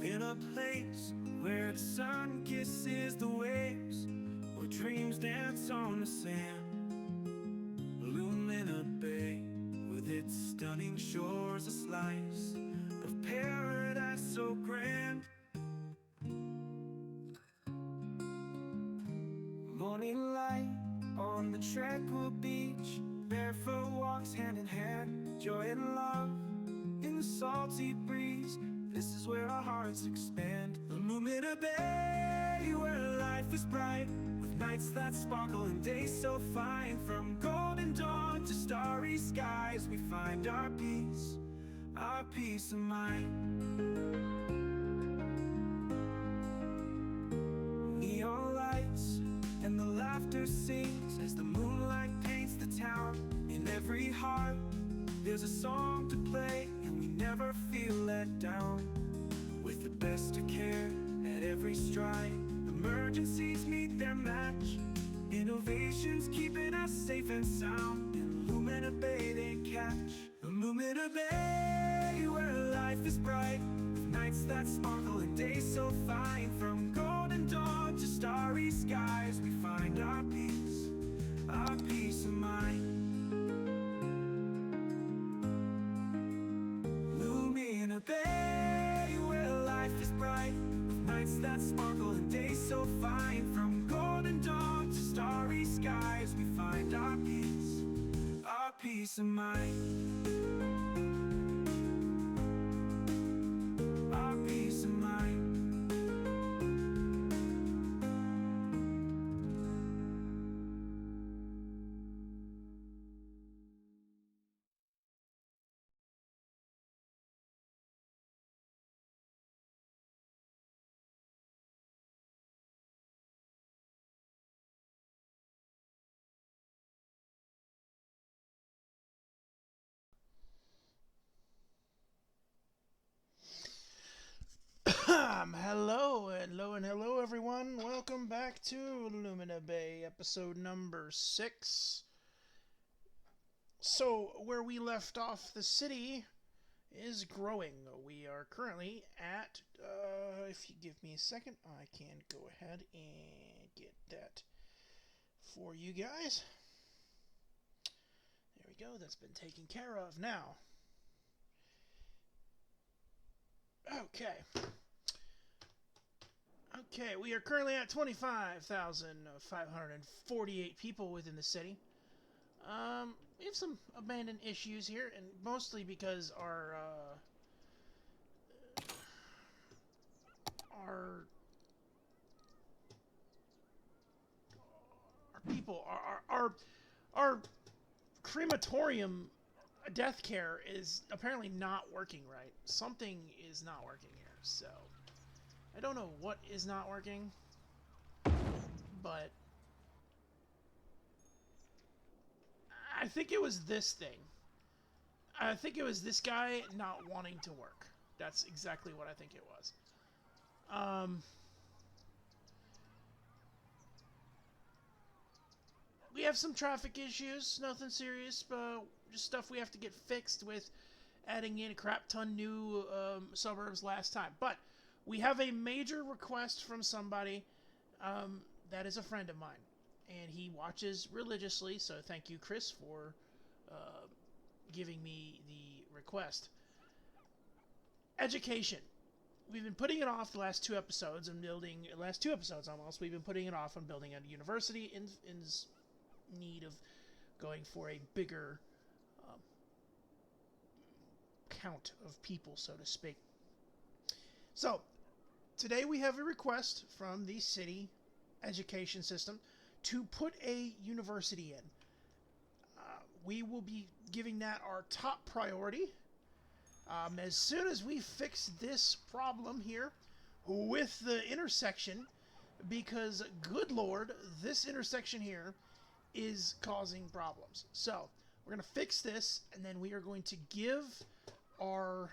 In a place where the sun kisses the waves, where dreams dance on the sand. Lumina Bay, with its stunning shores, a slice of paradise so grand. Morning light on the tranquil beach, barefoot walks hand in hand, joy and love in the salty breeze. This is where our hearts expand. The Lumina Bay, where life is bright, with nights that sparkle and days so fine. From golden dawn to starry skies, we find our peace of mind. Neon lights and the laughter sings as the moonlight paints the town. In every heart there's a song to play, and we never feel let down. With the best of care at every stride, emergencies meet their match. Innovations keeping us safe and sound. In Lumina Bay they catch. The Lumina Bay, where life is bright, with nights that sparkle and days so fine. From golden dawn to starry skies, we find our peace of mind. Lumina Bay, where life is bright, with nights that sparkle and days so fine. From golden dawn to starry skies, we find our peace of mind. Our peace of mind. Hello, everyone. Welcome back to Lumina Bay, episode number 6. So, where we left off, the city is growing. We are currently at, if you give me a second, I can go ahead and get that for you guys. There we go, that's been taken care of now. Okay, we are currently at 25,548 people within the city. We have some abandoned issues here, and mostly because our people, our crematorium death care is apparently not working right. Something is not working here, so I don't know what is not working, but I think it was this thing. I think it was this guy not wanting to work. That's exactly what I think it was. We have some traffic issues, nothing serious, but just stuff we have to get fixed with adding in a crap ton new suburbs last time. But we have a major request from somebody that is a friend of mine, and he watches religiously, so thank you, Chris, for giving me the request. Education. We've been putting it off the last 2 episodes and last 2 episodes almost, we've been putting it off on building a university in need of going for a bigger count of people, so to speak. So, today we have a request from the city education system to put a university in. We will be giving that our top priority. As soon as we fix this problem here with the intersection, because good lord, this intersection here is causing problems. So we're going to fix this, and then we are going to give our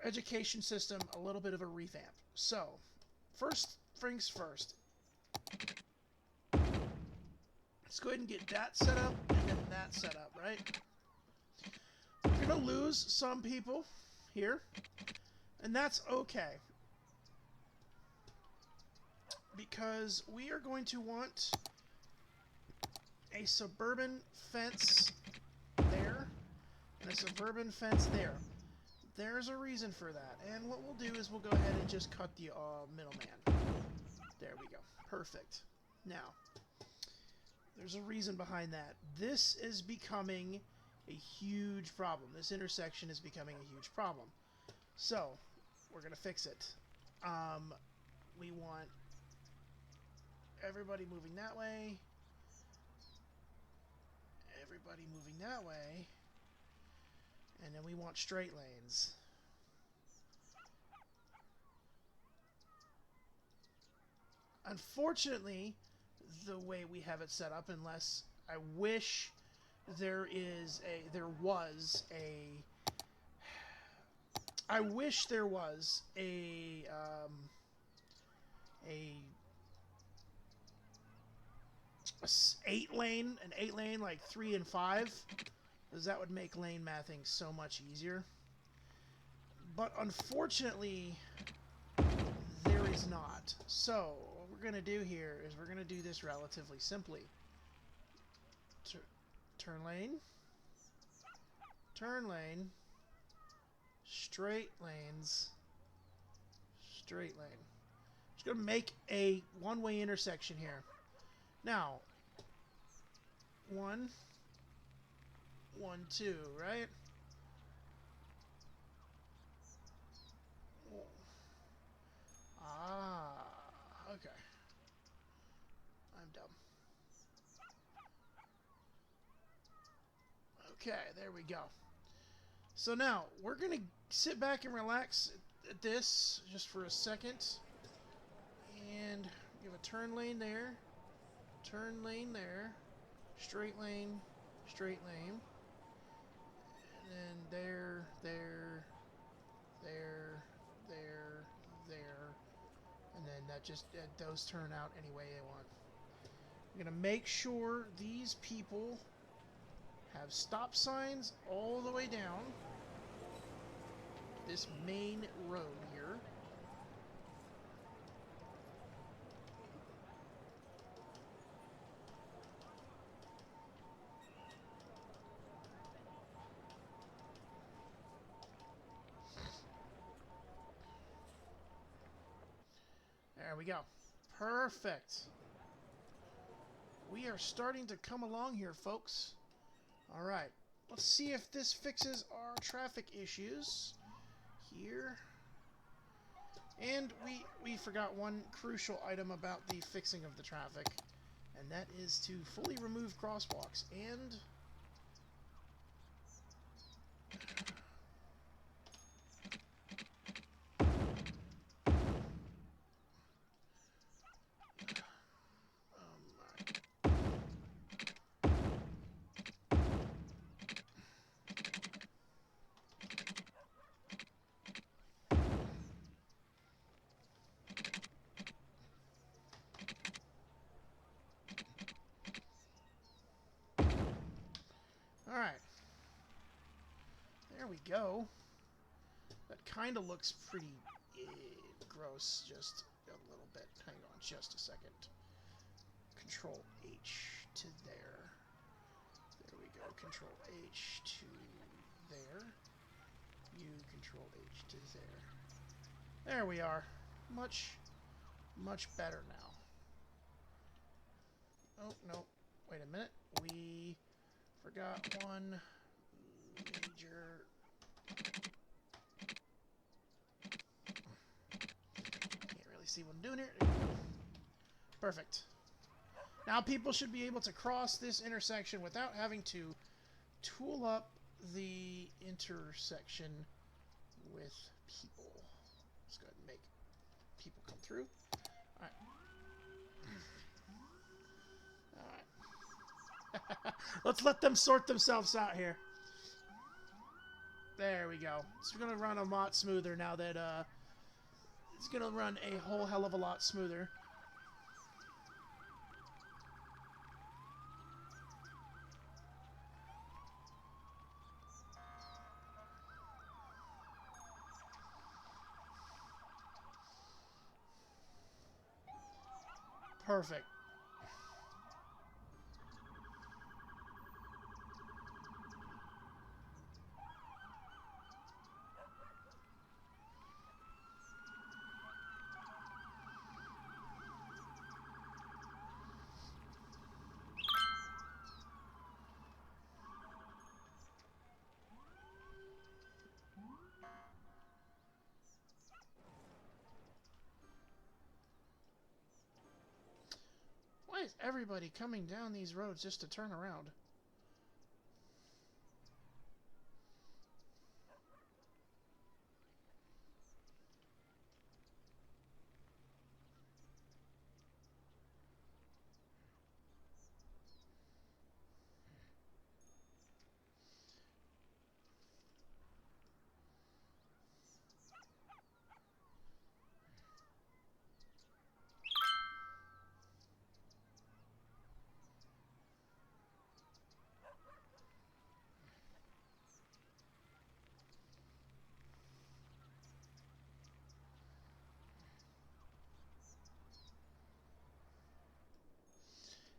education system a little bit of a revamp. So first things first, let's go ahead and get that set up and then that set up, right? to lose some people here, and that's okay. Because we are going to want a suburban fence there and a suburban fence there. There's a reason for that. And what we'll do is we'll go ahead and just cut the middleman. There we go. Perfect. Now, there's a reason behind that. This is becoming a huge problem. This intersection is becoming a huge problem. So, we're going to fix it. We want everybody moving that way. Everybody moving that way. And then we want straight lanes. Unfortunately, the way we have it set up, unless I wish there was an 8-lane like 3 and 5, because that would make lane mathing so much easier. But unfortunately, there is not. So what we're going to do here is we're going to do this relatively simply. Turn lane, straight lanes, straight lane. Just going to make a one-way intersection here. Now, 1, 2, right? Ah, okay. I'm dumb. Okay, there we go. So now, we're going to sit back and relax at this just for a second. And give a turn lane there. Turn lane there. Straight lane. Straight lane. And then there. And then that just, those turn out any way they want. I'm going to make sure these people have stop signs all the way down this main road here. There we go. Perfect. We are starting to come along here, folks. All right. Let's see if this fixes our traffic issues here. And we forgot one crucial item about the fixing of the traffic, and that is to fully remove crosswalks. And alright. There we go. That kind of looks pretty gross, just a little bit. Hang on just a second. Control H to there. There we go. Control H to there. You Control H to there. There we are. Much better now. Oh, no. Wait a minute. We forgot one major... Can't really see what I'm doing here. Perfect. Now people should be able to cross this intersection without having to tool up the intersection with people. Let's go ahead and make people come through. Alright. Alright. Let's let them sort themselves out here. There we go. It's going to run a lot smoother now that, it's going to run a whole hell of a lot smoother. Perfect. Why is everybody coming down these roads just to turn around?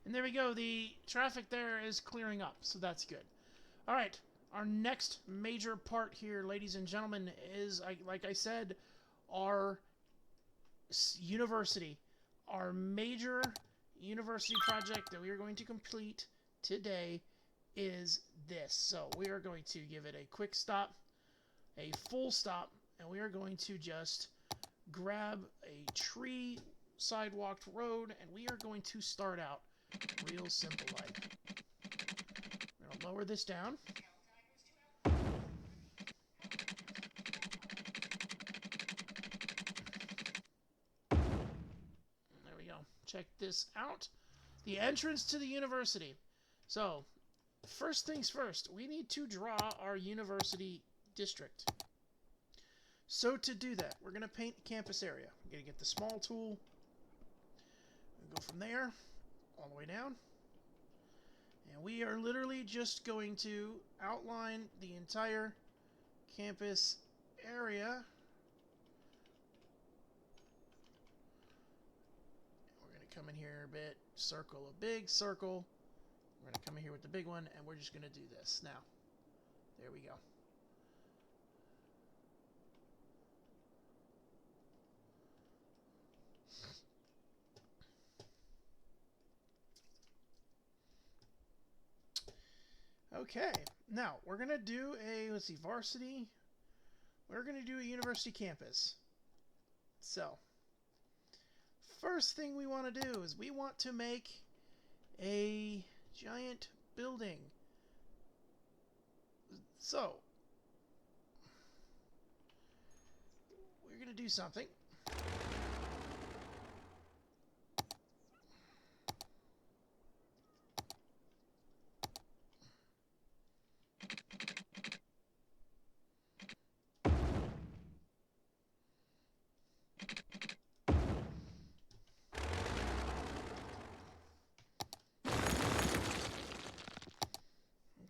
And there we go. The traffic there is clearing up, so that's good. All right. Our next major part here, ladies and gentlemen, is, like I said, our university. Our major university project that we are going to complete today is this. So we are going to give it a quick stop, a full stop, and we are going to just grab a tree sidewalked road, and we are going to start out real simple like. We're going to lower this down. There we go. Check this out. The entrance to the university. So, first things first, we need to draw our university district. So to do that, we're going to paint the campus area. I'm going to get the small tool. Go from there all the way down. And we are literally just going to outline the entire campus area. We're going to come in here a bit, circle a big circle. We're going to come in here with the big one, and we're just going to do this. Now, there we go. Okay, now we're going to do a, let's see, varsity. We're going to do a university campus. So, first thing we want to do is we want to make a giant building. So, we're going to do something.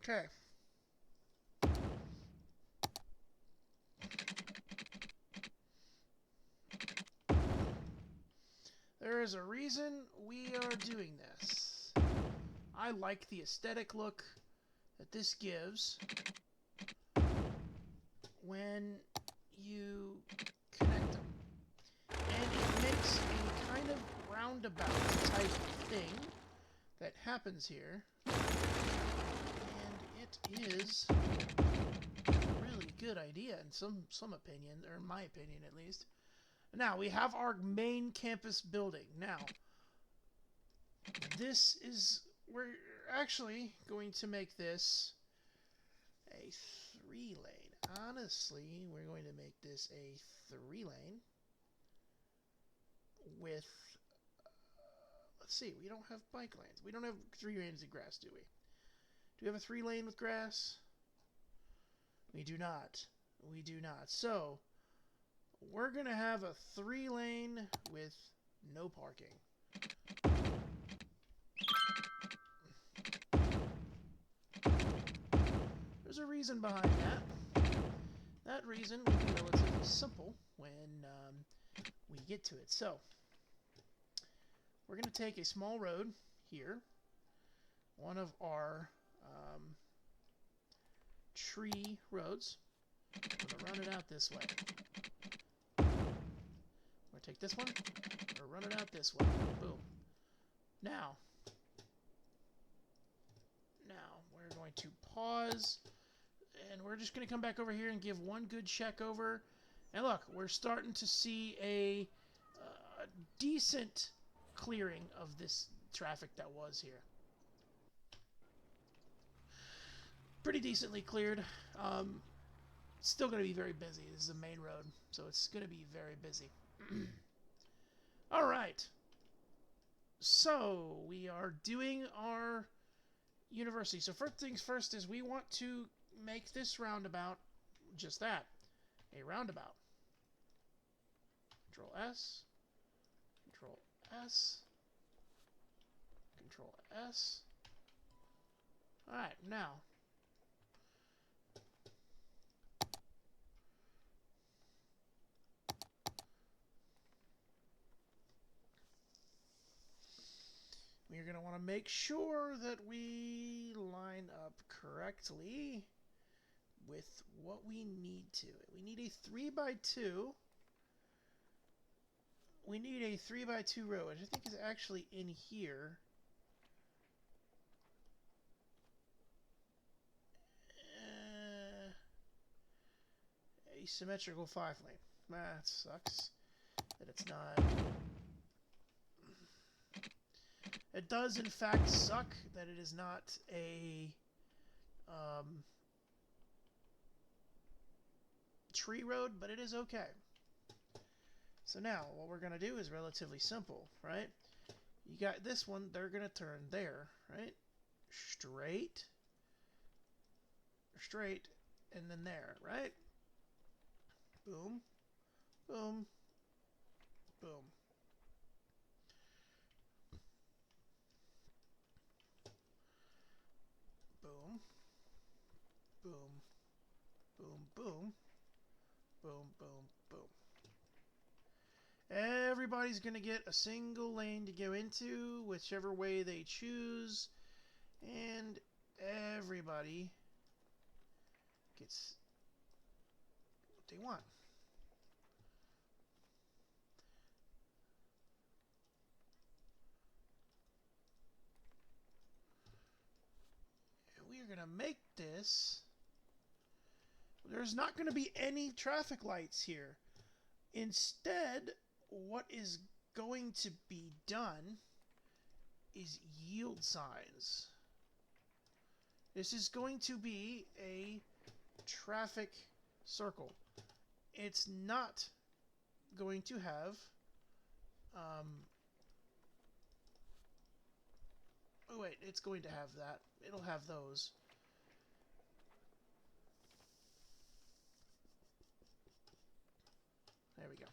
Okay. There is a reason we are doing this. I like the aesthetic look that this gives when you connect them. And it makes a kind of roundabout type thing that happens here. It is a really good idea in some opinion, or in my opinion at least. Now, we have our main campus building. Now, this is, we're actually going to make this a 3-lane. Honestly, we're going to make this a 3-lane with, let's see, we don't have bike lanes. We don't have 3 lanes of grass, do we? Do we have a 3-lane with grass? We do not. We do not. So, we're going to have a 3-lane with no parking. There's a reason behind that. That reason will be relatively simple when we get to it. So, we're going to take a small road here, one of our tree roads. We're going to run it out this way. We're going to take this one. We're going to run it out this way. Boom. Now we're going to pause, and we're just going to come back over here and give one good check over. And look, we're starting to see a decent clearing of this traffic that was here. Pretty decently cleared. Still going to be very busy. This is a main road, so it's going to be very busy. All right. So we are doing our university. So first things first is we want to make this roundabout just that, a roundabout. Control S, Control S, Control S. All right, now we're going to want to make sure that we line up correctly with what we need to. We need a 3x2. We need a 3x2 row, which I think is actually in here. Asymmetrical 5-lane. That sucks that it's not. It does, in fact, suck that it is not a tree road, but it is okay. So now, what we're going to do is relatively simple, right? You got this one, they're going to turn there, right? Straight, straight, and then there, right? Boom, boom, boom. Boom, boom, boom, boom, boom, boom, boom. Everybody's going to get a single lane to go into, whichever way they choose, and everybody gets what they want. And we are going to make this. There's not going to be any traffic lights here. Instead, what is going to be done is yield signs. This is going to be a traffic circle. It's not going to have oh wait, it's going to have that. It'll have those. There we go.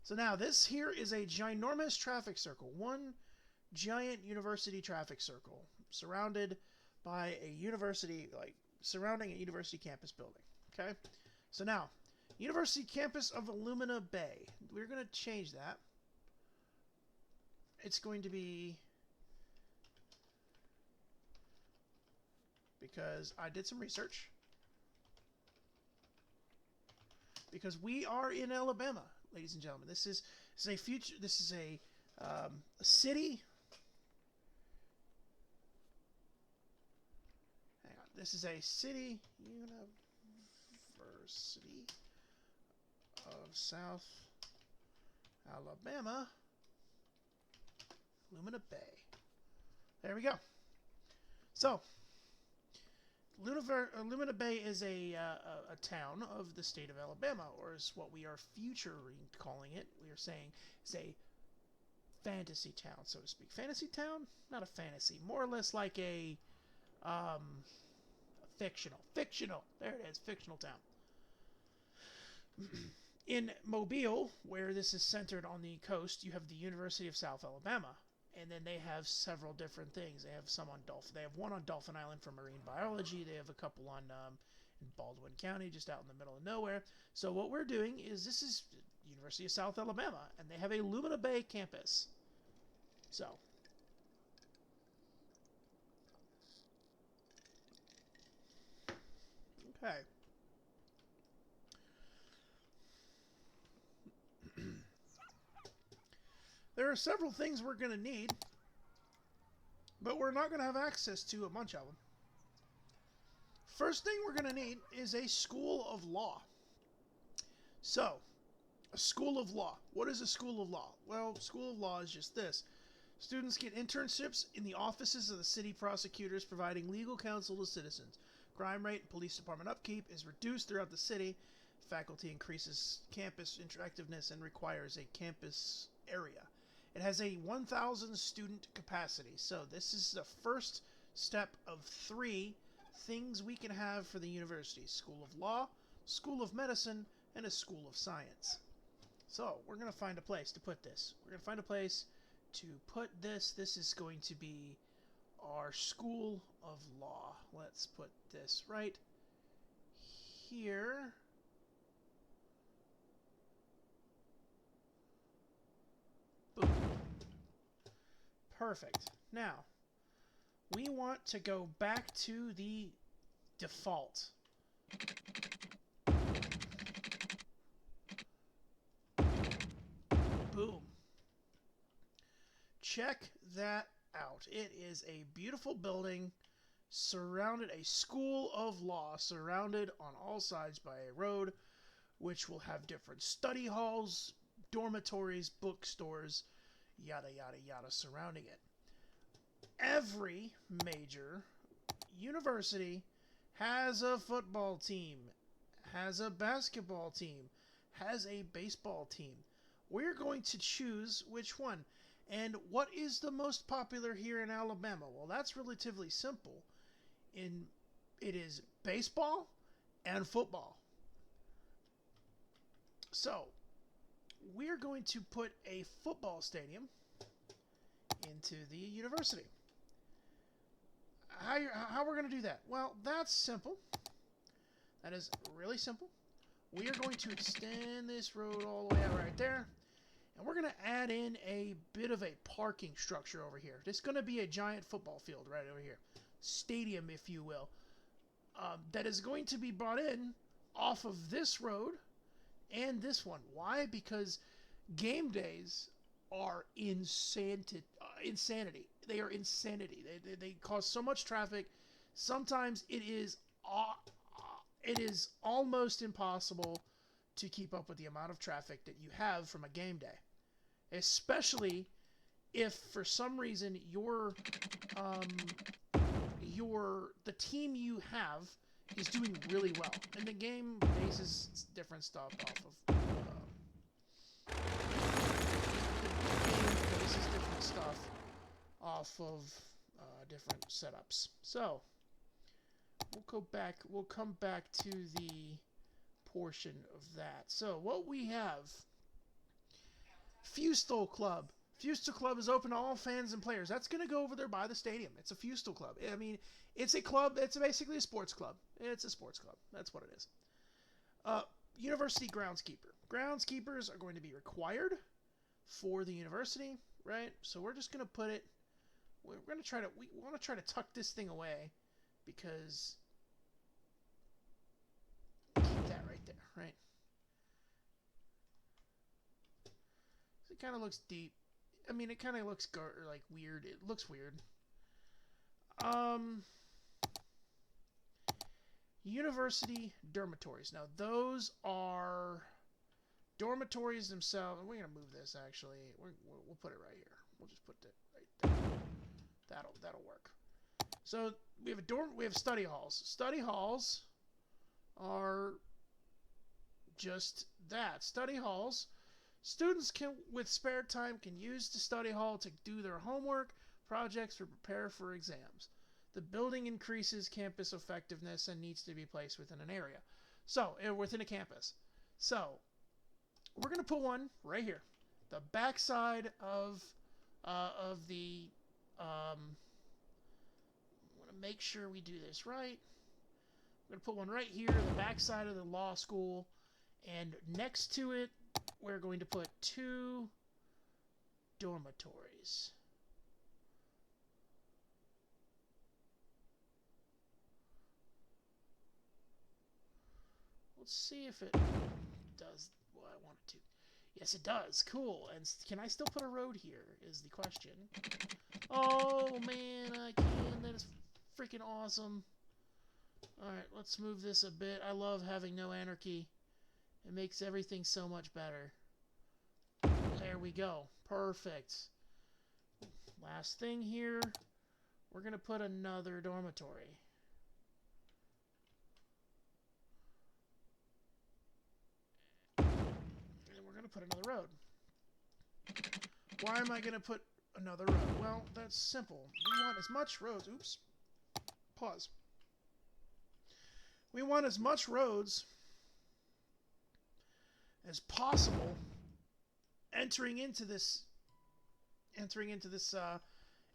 So now this here is a ginormous traffic circle. One giant university traffic circle surrounded by a university, like surrounding a university campus building. Okay? So now, University Campus of Lumina Bay. We're going to change that. It's going to be, because I did some research, because we are in Alabama, ladies and gentlemen. This is a future. This is a city. Hang on. This is a city university of South Alabama, Lumina Bay. There we go. So, Lumina Bay is a town of the state of Alabama, or is what we are futuring calling it. We are saying it's a fantasy town, so to speak. Fantasy town? Not a fantasy. More or less like a fictional. There it is. Fictional town. In Mobile, where this is centered on the coast, you have the University of South Alabama. And then they have several different things. They have some on Dolphin. They have one on Dolphin Island for marine biology. They have a couple on in Baldwin County, just out in the middle of nowhere. So what we're doing is, this is University of South Alabama, and they have a Lumina Bay campus. So, okay. There are several things we're going to need, but we're not going to have access to a bunch of them. First thing we're going to need is a school of law. So, a school of law. What is a school of law? Well, school of law is just this. Students get internships in the offices of the city prosecutors, providing legal counsel to citizens. Crime rate and police department upkeep is reduced throughout the city. Faculty increases campus interactiveness and requires a campus area. It has a 1,000 student capacity. So this is the first step of 3 things we can have for the university. School of Law, School of Medicine, and a School of Science. So we're going to find a place to put this. We're going to find a place to put this. This is going to be our School of Law. Let's put this right here. Boom. Perfect. Now, we want to go back to the default. Boom. Check that out. It is a beautiful building surrounded, a school of law surrounded on all sides by a road, which will have different study halls, dormitories, bookstores, yada yada yada surrounding it. Every major university has a football team, has a basketball team, has a baseball team. We're going to choose which one. And what is the most popular here in Alabama? Well, that's relatively simple. It is baseball and football. So, we're going to put a football stadium into the university. How we're going to do that? Well, that's simple. That is really simple. We are going to extend this road all the way out right there. And we're going to add in a bit of a parking structure over here. It's going to be a giant football field right over here. Stadium, if you will. That is going to be brought in off of this road and this one. Why? Because game days are insanity. They are insanity. They cause so much traffic. Sometimes it is almost impossible to keep up with the amount of traffic that you have from a game day, especially if for some reason the team you have is doing really well, and the game bases different stuff off of different setups. So we'll come back to the portion of that. So what we have, Fustel Club. Fustel Club is open to all fans and players. That's going to go over there by the stadium. It's a Fustel Club. I mean, it's a club. It's basically a sports club. It's a sports club. That's what it is. University groundskeeper. Groundskeepers are going to be required for the university, right? So we're just going to put it. We want to try to tuck this thing away because keep that right there, right? It kind of looks deep. I mean, it kind of looks like weird. It looks weird. University dormitories. Now, those are dormitories themselves. We're going to move this, actually. We'll put it right here. We'll just put it right there. That'll work. So, we have study halls. Study halls are just that. Study halls. Students with spare time can use the study hall to do their homework, projects, or prepare for exams. The building increases campus effectiveness and needs to be placed within an area. So, within a campus. So, we're going to put one right here. The backside of the... I want to make sure we do this right. We're going to put one right here, the backside of the law school. And next to it, we're going to put 2 dormitories. Let's see if it does what I want it to. Yes, it does. Cool. And can I still put a road here is the question. Oh, man, I can. That is freaking awesome. Alright, let's move this a bit. I love having no anarchy. It makes everything so much better. There we go. Perfect. Last thing here. We're going to put another dormitory. And we're going to put another road. Why am I going to put another road? Well, that's simple. We want as much roads. Oops. Pause. We want as much roads as possible entering into this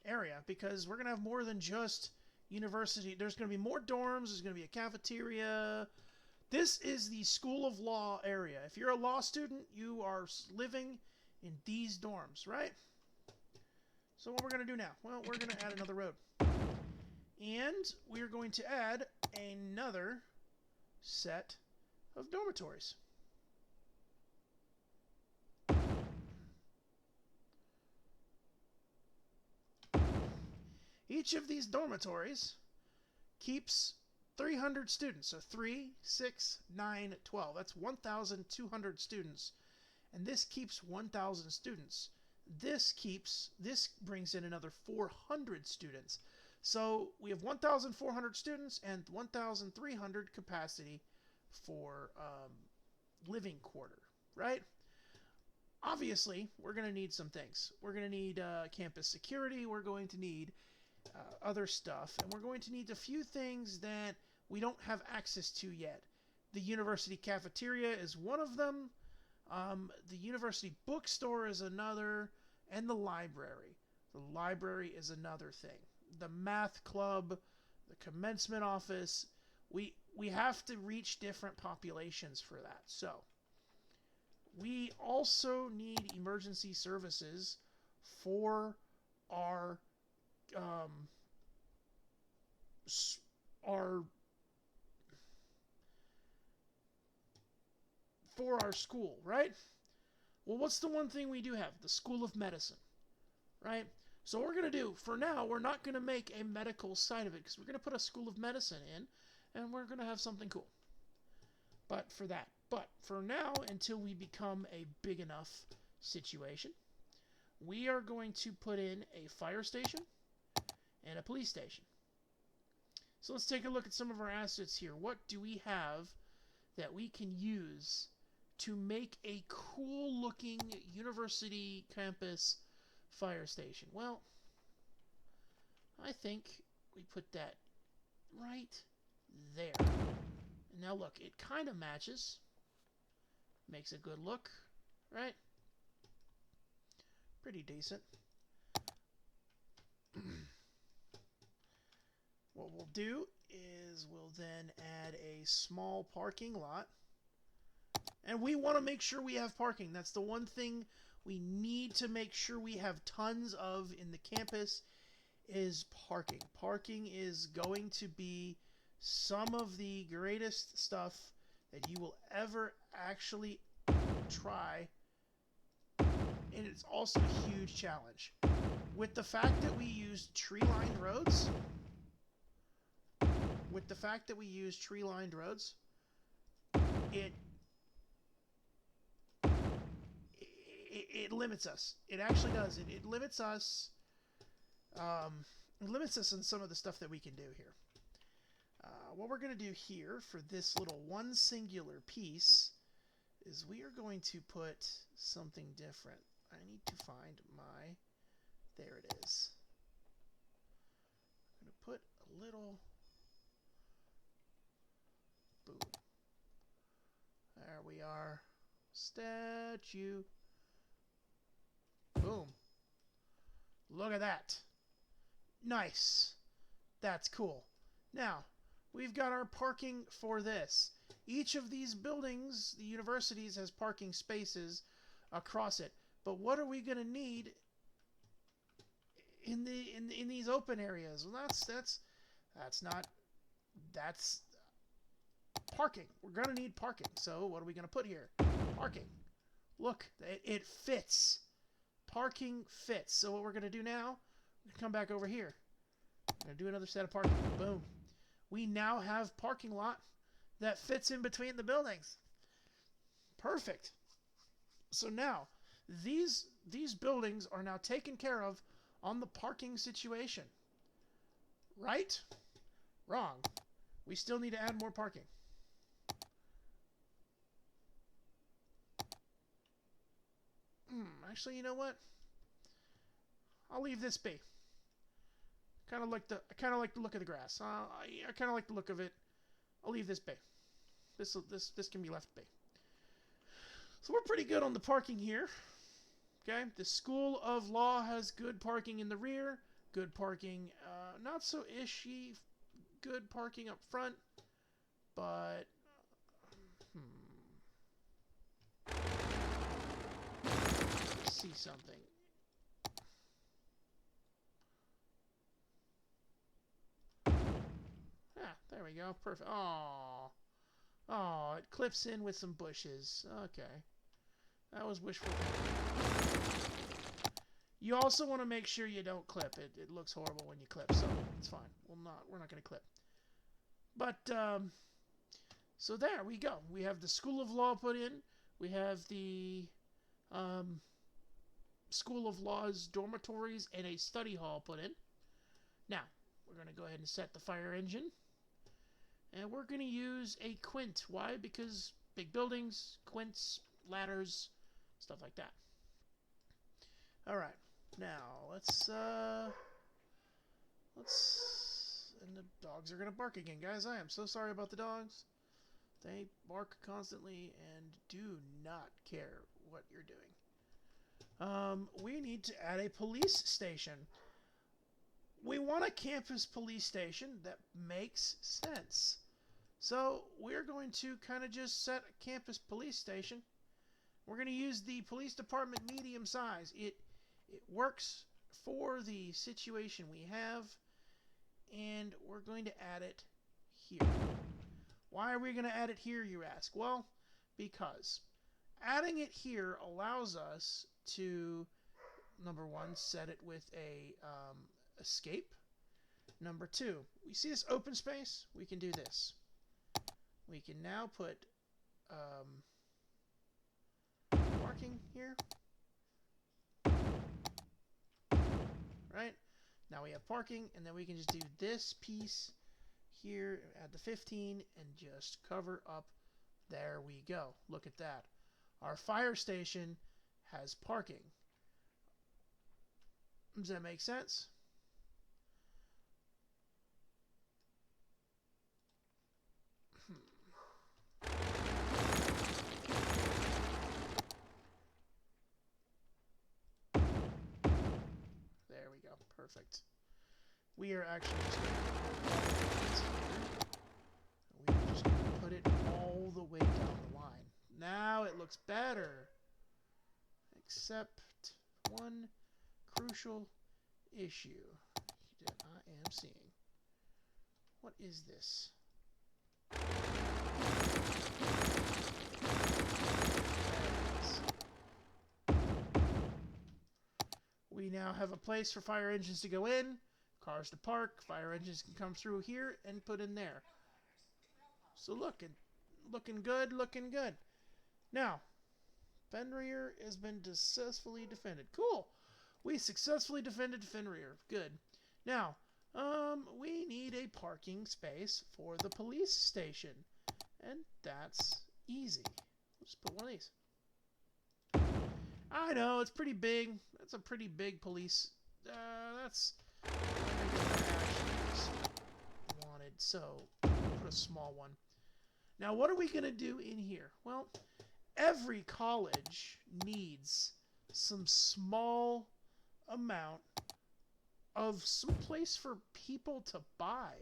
area, because we're going to have more than just university. There's going to be more dorms. There's going to be a cafeteria. This is the School of Law area. If you're a law student, you are living in these dorms, right? So what we're going to do now? Well, we're going to add another road. And we're going to add another set of dormitories. Each of these dormitories keeps 300 students. So 3, 6, 9, 12. That's 1,200 students. And this keeps 1,000 students. This brings in another 400 students. So we have 1,400 students and 1,300 capacity for living quarter, right? Obviously, we're going to need some things. We're going to need campus security. We're going to need other stuff. And we're going to need a few things that we don't have access to yet. The university cafeteria is one of them. The university bookstore is another. And the library. The library is another thing. The math club, the commencement office. We have to reach different populations for that. So we also need emergency services for our school, right? Well, what's the one thing we do have? The School of Medicine, right? So what we're going to do, for now, we're not going to make a medical side of it, because we're going to put a School of Medicine in, and we're going to have something cool. But for now, until we become a big enough situation, we are going to put in a fire station and a police station. So let's take a look at some of our assets here. What do we have that we can use to make a cool looking university campus fire station? Well, I think we put that right there. And now look, it kind of matches. Makes a good look, right? Pretty decent. What we'll do is we'll then add a small parking lot. And we want to make sure we have parking. That's the one thing we need to make sure we have tons of in the campus is parking. Parking is going to be some of the greatest stuff that you will ever actually try. And it's also a huge challenge. With the fact that we use tree-lined roads, it limits us. It actually does. It limits us. It limits us in some of the stuff that we can do here. What we're going to do here for this little one singular piece is we are going to put something different. I need to find my... There it is. I'm going to put a little... Boom. There we are. Statue. Boom. Look at that. Nice. That's cool. Now, we've got our parking for this. Each of these buildings, the universities, has parking spaces across it. But what are we going to need in these open areas? Well, that's parking. We're going to need parking. So what are we going to put here? Parking. Look, it fits. Parking fits. So what we're going to do now, we're going to come back over here. We're going to do another set of parking. Boom. We now have parking lot that fits in between the buildings. Perfect. So now, these buildings are now taken care of on the parking situation. Right? Wrong. We still need to add more parking. Actually, you know what? I'll leave this be. I kind of like the look of the grass. I kind of like the look of it. I'll leave this be. This can be left be. So we're pretty good on the parking here. Okay, the School of Law has good parking in the rear, good parking, not so ishy, good parking up front, but let's see something. There we go. Perfect. Oh, it clips in with some bushes. Okay. That was wishful thinking. You also want to make sure you don't clip. It looks horrible when you clip, so it's fine. We're not going to clip. But so there we go. We have the School of Law put in. We have the School of Law's dormitories and a study hall put in. Now, we're going to go ahead and set the fire engine. And we're going to use a quint. Why? Because big buildings, quints, ladders, stuff like that. All right. Now, let's and the dogs are going to bark again, guys. I am so sorry about the dogs. They bark constantly and do not care what you're doing. We need to add a police station. We want a campus police station that makes sense. So we're going to kind of just set a campus police station. We're going to use the police department medium size. It works for the situation we have, and we're going to add it here. Why are we going to add it here, you ask? Well, because adding it here allows us to, number one, set it with a escape. Number two, we see this open space? We can do this. We can now put parking here. Right? Now we have parking, and then we can just do this piece here, add the 15, and just cover up. There we go. Look at that. Our fire station has parking. Does that make sense? There we go. Perfect. We are actually just going to put it all the way down the line. Now it looks better. Except one crucial issue that I am seeing. What is this? We now have a place for fire engines to go in, cars to park, fire engines can come through here and put in there. So looking good, looking good. Now, Fenrir has been successfully defended. Cool. We successfully defended Fenrir. Good. Now, we need a parking space for the police station. And that's easy. We'll just put one of these. I know, it's pretty big. That's a pretty big police. That's bigger than I actually wanted. So, put a small one. Now, what are we going to do in here? Well, every college needs some small amount of some place for people to buy.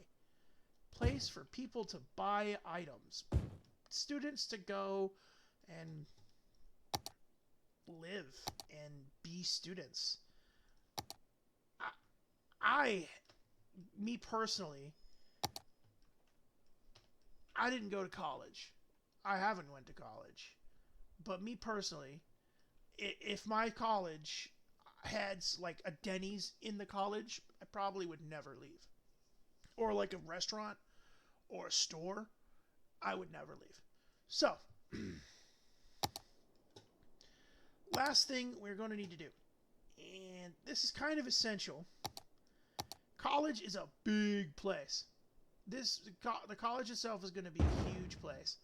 Place for people to buy items. Students to go and live and be students. Me personally, I didn't go to college. I haven't went to college. But me personally, if my college had like a Denny's in the college, I probably would never leave. Or like a restaurant or a store, I would never leave. So, last thing we're going to need to do, and this is kind of essential. College is a big place. The college itself is going to be a huge place.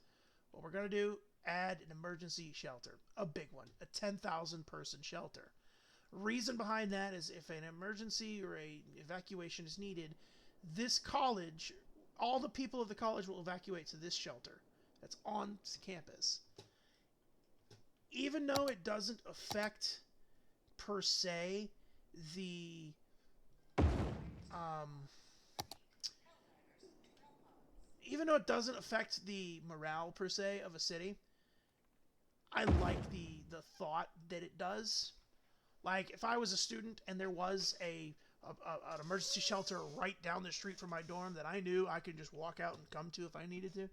What we're going to do, add an emergency shelter, a big one, a 10,000 person shelter. Reason behind that is if an emergency or a evacuation is needed, this college, all the people of the college will evacuate to this shelter that's on campus. Even though it doesn't affect per se the even though it doesn't affect the morale per se of a city, I like the thought that it does. Like if I was a student and there was an emergency shelter right down the street from my dorm that I knew I could just walk out and come to if I needed to,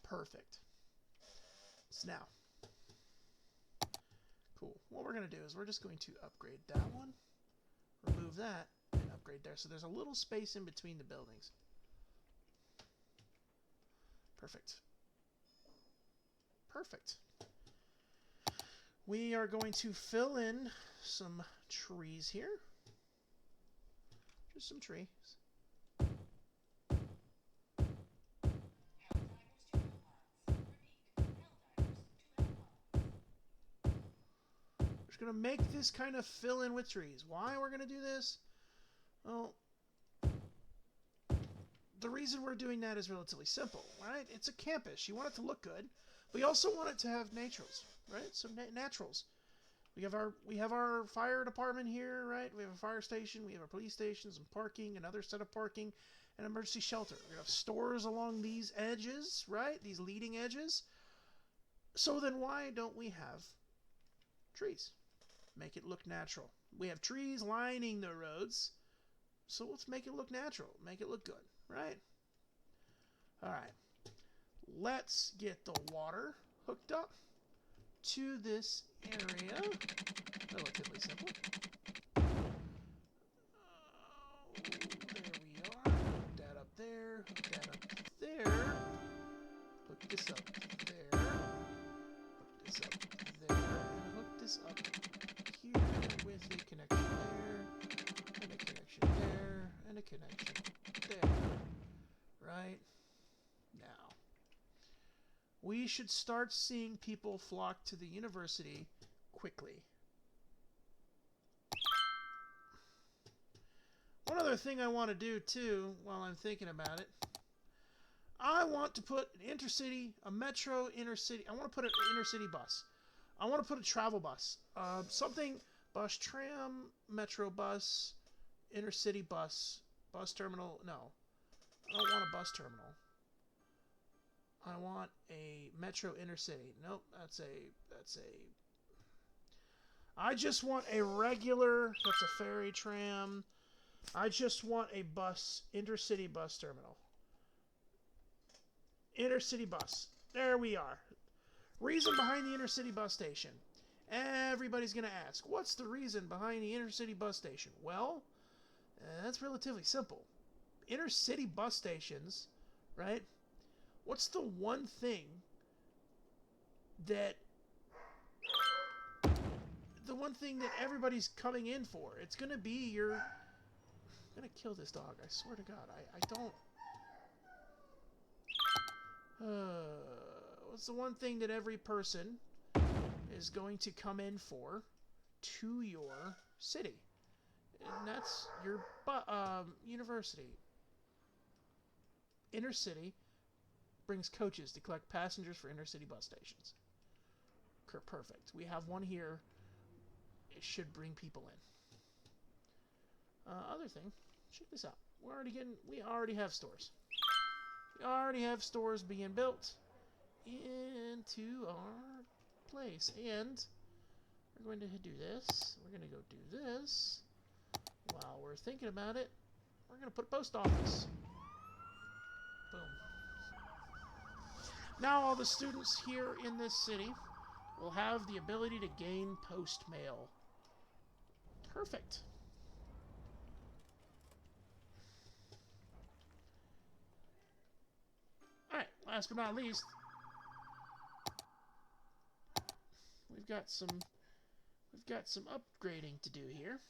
perfect. So now, cool. What we're going to do is we're just going to upgrade that one, remove that, and upgrade there. So there's a little space in between the buildings. Perfect. Perfect. We are going to fill in some trees here. Just some trees. We're going to make this kind of fill in with trees. Why we're going to do this? Well, the reason we're doing that is relatively simple, right? It's a campus. You want it to look good, but you also want it to have naturals, right? Some naturals. We have our fire department here, right? We have a fire station. We have a police station, some parking, another set of parking, an emergency shelter. We have stores along these edges, right? These leading edges. So then why don't we have trees? Make it look natural. We have trees lining the roads, so let's make it look natural. Make it look good, right? All right. Let's get the water hooked up to this area. Relatively simple. There we are. Hook that up there. Hook that up there. Hook this up there. Hook this up there. And hook this up here with a connection there. And a connection there. And a connection there. Right? Now, we should start seeing people flock to the university quickly. One other thing I want to do too, while I'm thinking about it, I want to put an intercity, a metro intercity. I want to put an intercity bus. I want to put a travel bus. Something, bus tram, metro bus, intercity bus, bus terminal. No, I don't want a bus terminal. I want a metro intercity. Nope, that's a. I just want a regular, that's a ferry tram. I just want a bus, intercity bus terminal. Intercity bus. There we are. Reason behind the intercity bus station. Everybody's going to ask, what's the reason behind the intercity bus station? Well, that's relatively simple. Intercity bus stations, right? What's the one thing that everybody's coming in for? It's going to be your... I'm going to kill this dog. I swear to God. I don't... what's the one thing that every person is going to come in for to your city? And that's your university. Intercity brings coaches to collect passengers for intercity bus stations. Perfect. We have one here. It should bring people in. Other thing, check this out. We already have stores. We already have stores being built into our place. And we're going to do this. We're going to go do this. While we're thinking about it, we're going to put a post office. Boom. Now all the students here in this city will have the ability to gain post mail. Perfect. Alright, last but not least, we've got some upgrading to do here.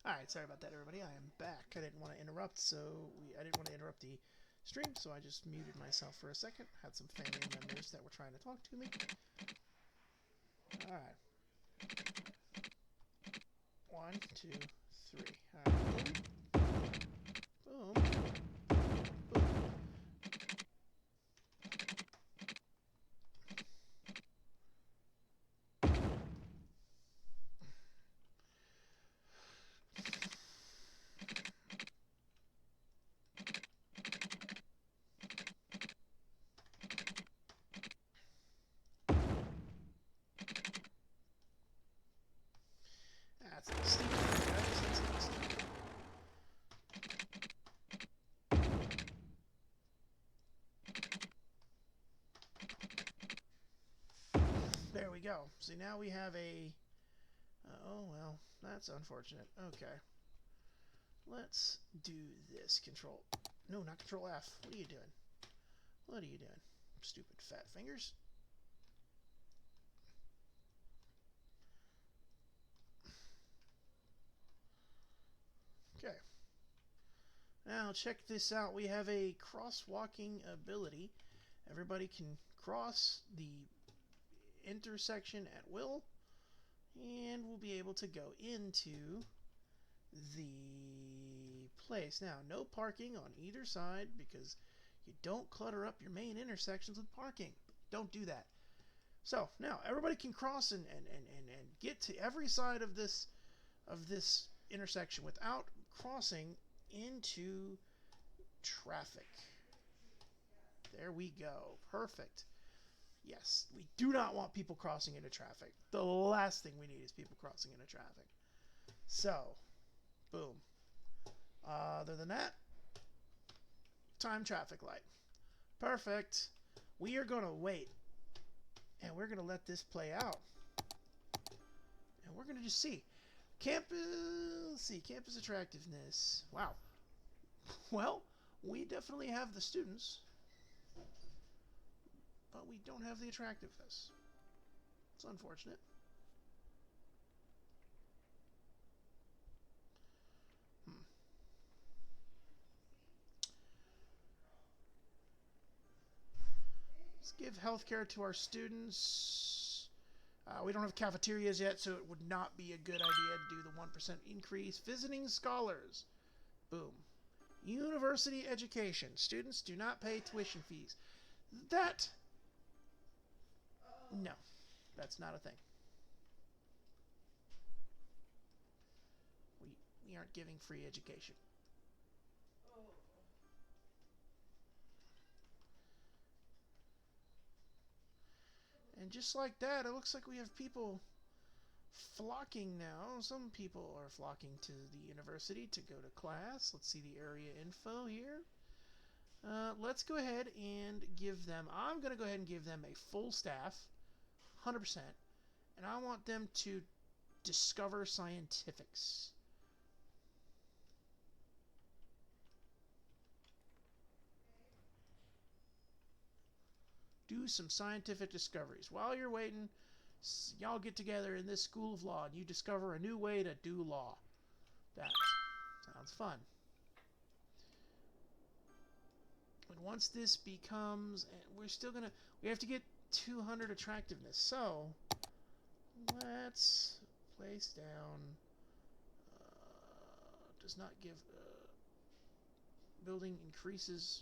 Alright, sorry about that, everybody. I am back. I didn't want to interrupt, I didn't want to interrupt the stream, so I just muted myself for a second. Had some family members that were trying to talk to me. Alright. 1, 2, 3. Alright. Boom. Boom. Boom. That's a steep, guys. That's a steep. There we go. See, now we have a... oh, well, that's unfortunate. Okay. Let's do this. Control... no, not Control F. What are you doing? What are you doing? Stupid fat fingers. Okay. Now, check this out. We have a crosswalking ability. Everybody can cross the intersection at will, and we'll be able to go into the place. Now, no parking on either side because you don't clutter up your main intersections with parking. Don't do that. So, now, everybody can cross and get to every side of this intersection without crossing into traffic. There we go. Perfect. Yes, we do not want people crossing into traffic. The last thing we need is people crossing into traffic. So, boom. Other than that, time traffic light. Perfect. We are going to wait. And we're going to let this play out. And we're going to just see. Campus, let's see, campus attractiveness. Wow. Well, we definitely have the students, but we don't have the attractiveness. It's unfortunate. Let's give healthcare to our students. We don't have cafeterias yet, so it would not be a good idea to do the 1% increase. Visiting scholars. Boom. University education. Students do not pay tuition fees. That... no. That's not a thing. aren't giving free education. And just like that, it looks like we have people flocking now. Some people are flocking to the university to go to class. Let's see the area info here. Let's go ahead and give them, I'm going to go ahead and give them a full staff, 100%. And I want them to discover scientifics. Do some scientific discoveries. While you're waiting, y'all get together in this school of law and you discover a new way to do law. That sounds fun. And once this becomes, we have to get 200 attractiveness. So let's place down, does not give, building increases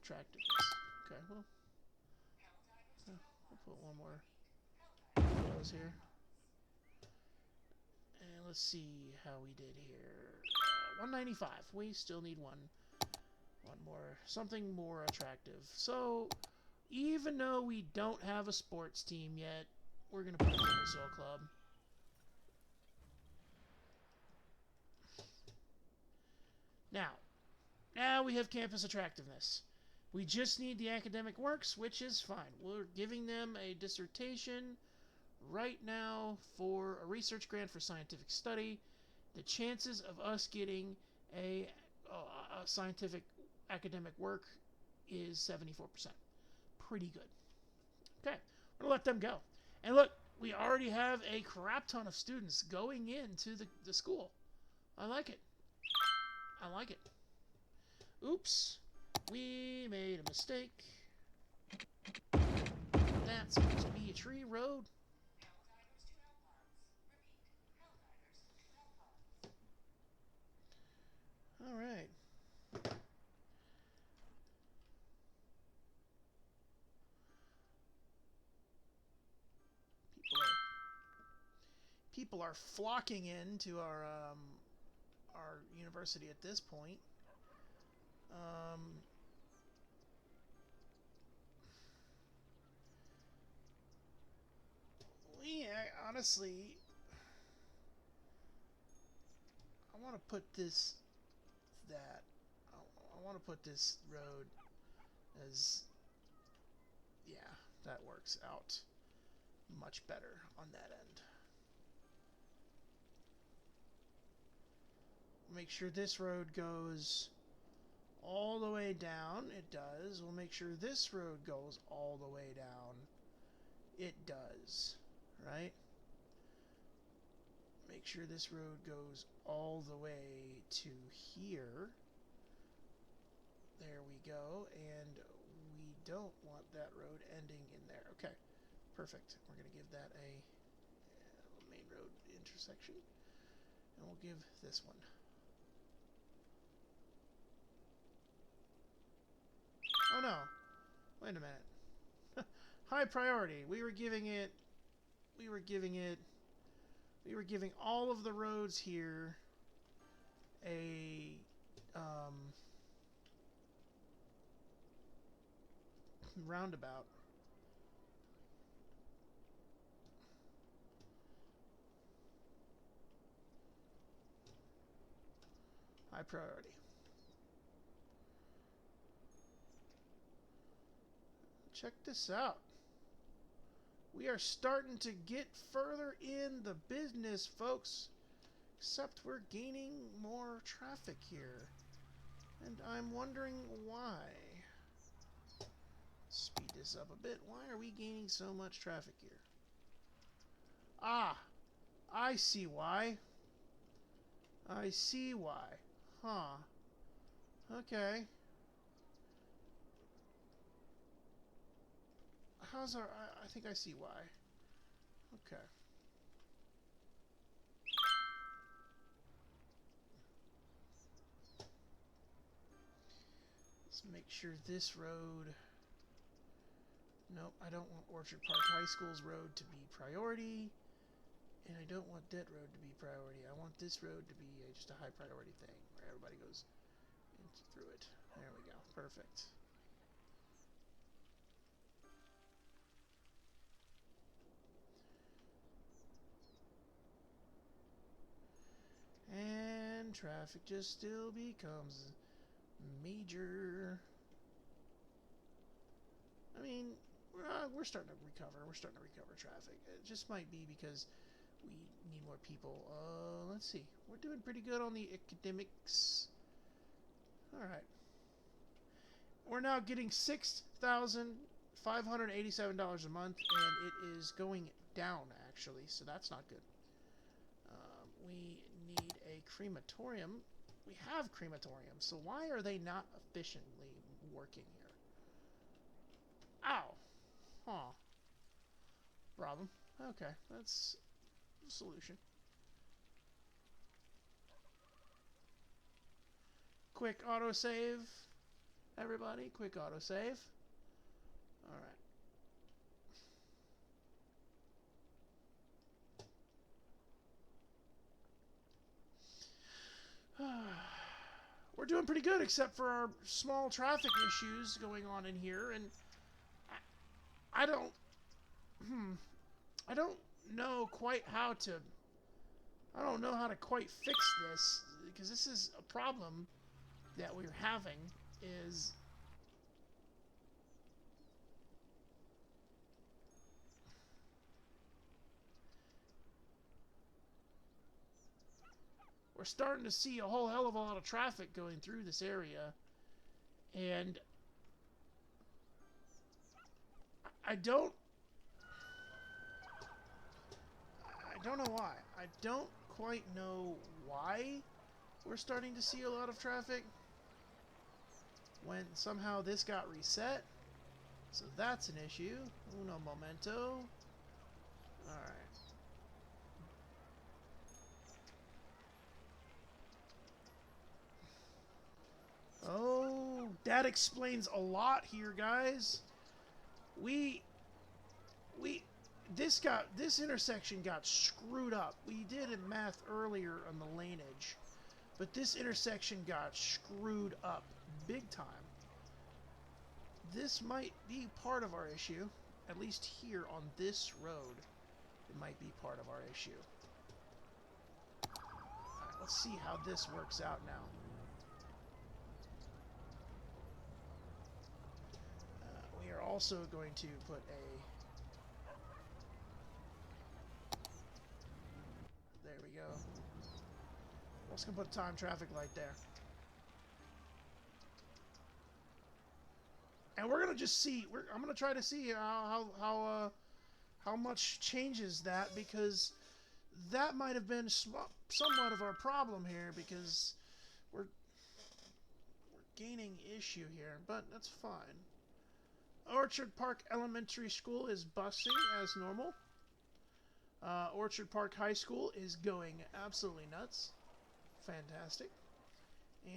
attractiveness. Okay, well, we'll put one more of those here. And let's see how we did here. 195. We still need one more, something more attractive. So, even though we don't have a sports team yet, we're going to put a Dinosaur Club. Now we have campus attractiveness. We just need the academic works, which is fine. We're giving them a dissertation right now for a research grant for scientific study. The chances of us getting a scientific academic work is 74%. Pretty good. Okay, we're going to let them go. And look, we already have a crap ton of students going into the school. I like it. I like it. Oops. We made a mistake. That's supposed to be a tree road. Alright. People are flocking into our university at this point. Honestly, I want to put this, I want to put this road as, yeah, that works out much better on that end. Make sure this road goes all the way down. It does. We'll make sure this road goes all the way down. It does. Right? Make sure this road goes all the way to here. There we go. And we don't want that road ending in there. Okay. Perfect. We're going to give that a main road intersection. And we'll give this one. Oh no. Wait a minute. High priority. We were giving all of the roads here a roundabout. High priority. Check this out. We are starting to get further in the business, folks. Except we're gaining more traffic here. And I'm wondering why. Speed this up a bit. Why are we gaining so much traffic here? Ah! I see why. I see why. Huh. Okay. How's our... I think I see why. Okay. Let's make sure this road... Nope, I don't want Orchard Park High School's road to be priority. And I don't want that road to be priority. I want this road to be just a high priority thing where everybody goes through it. There we go. Perfect. And traffic just still becomes major. I mean, we're starting to recover. We're starting to recover traffic. It just might be because we need more people. Let's see. We're doing pretty good on the academics. All right. We're now getting $6,587 a month, and it is going down, actually, so that's not good. We need a crematorium. We have crematoriums, so why are they not efficiently working here? Ow! Huh. Problem. Okay, that's the solution. Quick autosave. Everybody, quick autosave. Alright. We're doing pretty good, except for our small traffic issues going on in here, and I don't... I don't know quite how to... I don't know how to quite fix this, because this is a problem that we're having, is... We're starting to see a whole hell of a lot of traffic going through this area, and I don't know why. I don't quite know why we're starting to see a lot of traffic when somehow this got reset. So that's an issue. Uno momento. Alright. Oh, that explains a lot here, guys. This intersection got screwed up. We did a math earlier on the laneage, but this intersection got screwed up big time. This might be part of our issue, at least here on this road. It might be part of our issue. Alright, let's see how this works out now. We are also going to put a... There we go. We're also going to put a time traffic light there. And we're going to just see... I'm going to try to see how much changes that, because that might have been somewhat of our problem here, because we're gaining issue here, but that's fine. Orchard Park Elementary School is busing as normal. Orchard Park High School is going absolutely nuts. Fantastic.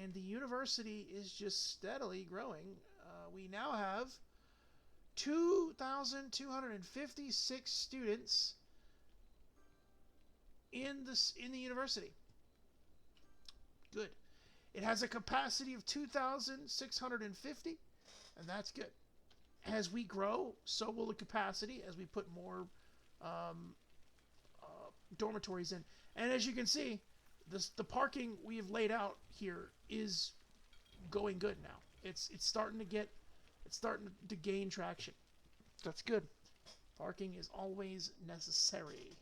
And the university is just steadily growing. We now have 2,256 students in the university. Good. It has a capacity of 2,650, and that's good. As we grow, so will the capacity as we put more dormitories in. And as you can see, the parking we have laid out here is going good now. It's starting to gain traction. That's good. Parking is always necessary.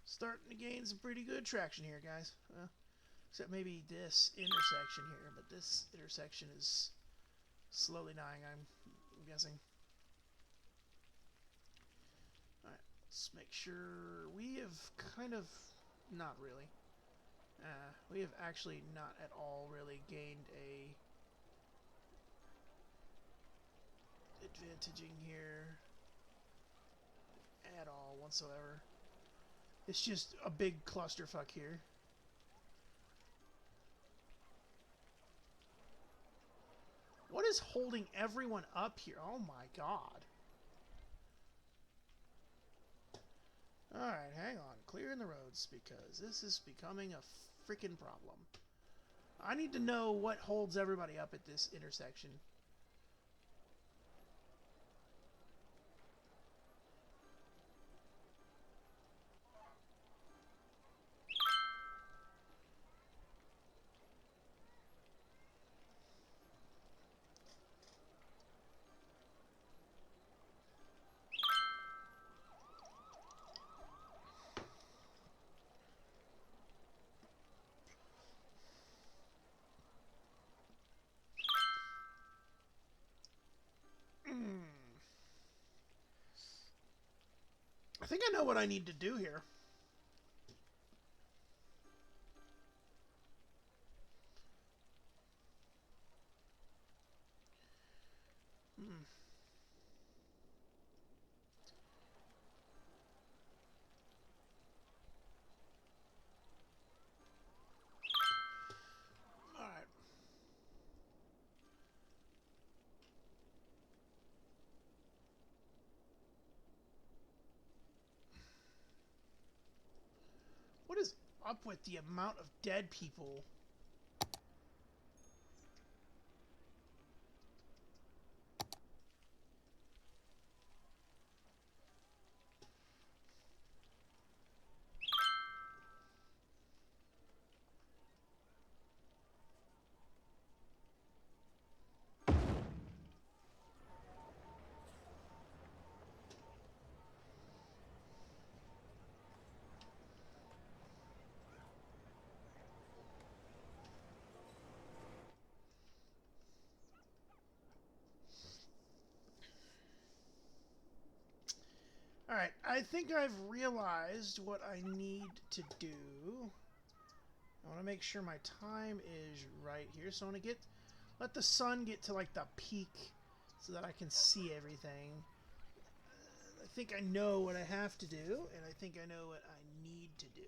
Starting to gain some pretty good traction here, guys. Except maybe this intersection here, but this intersection is slowly dying, I'm guessing. Alright, let's make sure we have kind of... not really. We have actually not at all really gained a advantaging here at all whatsoever. It's just a big clusterfuck here. What is holding everyone up here? Oh my god. Alright, hang on. Clearing the roads because this is becoming a freaking problem. I need to know what holds everybody up at this intersection. I think I know what I need to do here. Alright. What is up with the amount of dead people? Alright, I think I've realized what I need to do. I want to make sure my time is right here. So I want to let the sun get to like the peak so that I can see everything. I think I know what I have to do, and I think I know what I need to do.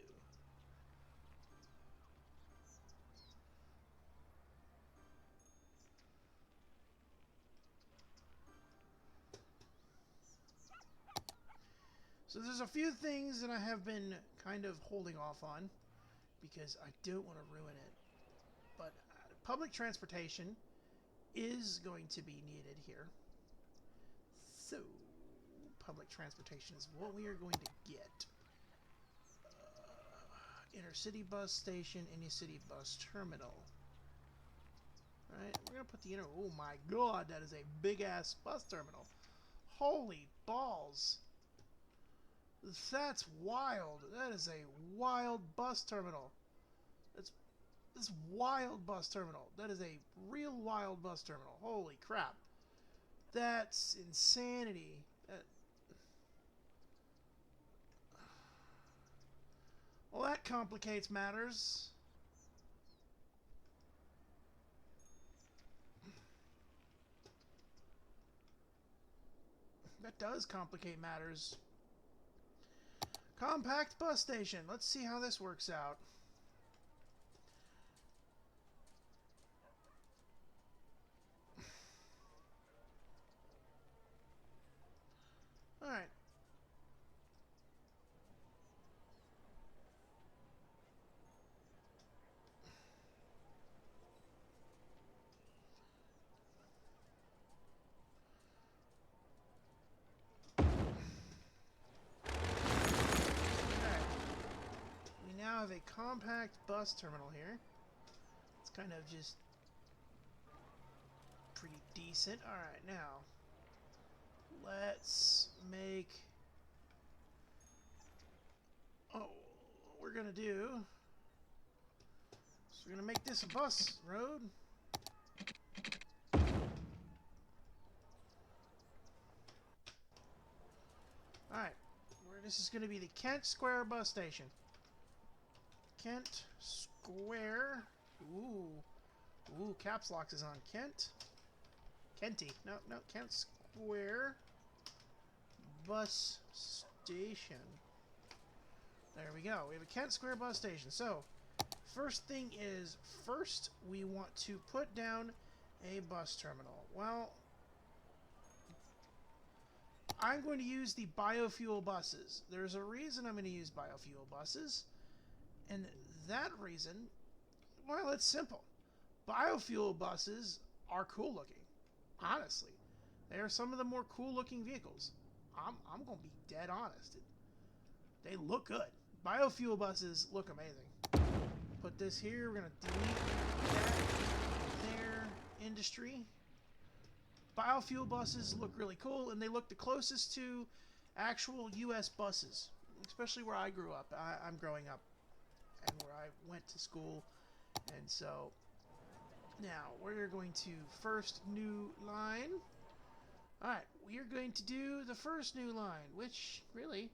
So there's a few things that I have been kind of holding off on because I don't want to ruin it. But public transportation is going to be needed here. So public transportation is what we are going to get. Intercity bus station, intercity bus terminal. Right, we're going to put the inner... Oh my god, that is a big-ass bus terminal. Holy balls. That's wild. That is a wild bus terminal. This wild bus terminal. That is a real wild bus terminal. Holy crap. That's insanity. Well, that complicates matters. That does complicate matters. Compact bus station. Let's see how this works out. Alright. We now have a compact bus terminal here. It's kind of just pretty decent. Alright, now let's make... Oh, what we're gonna do... So we're gonna make this a bus road. Alright, this is gonna be the Kent Square bus station. Kent Square Ooh, caps lock is on Kent. Kenty. No, Kent Square. Bus station. There we go. We have a Kent Square bus station. So, first thing is, first we want to put down a bus terminal. Well, I'm going to use the biofuel buses. There's a reason I'm going to use biofuel buses. And that reason, well, it's simple. Biofuel buses are cool looking. Honestly. They are some of the more cool looking vehicles. I'm going to be dead honest. They look good. Biofuel buses look amazing. Put this here. We're going to delete that there. Industry. Biofuel buses look really cool, and they look the closest to actual U.S. buses, especially where I grew up. I'm growing up, and where I went to school, and so now we're going to first new line. All right, we are going to do the first new line, which really,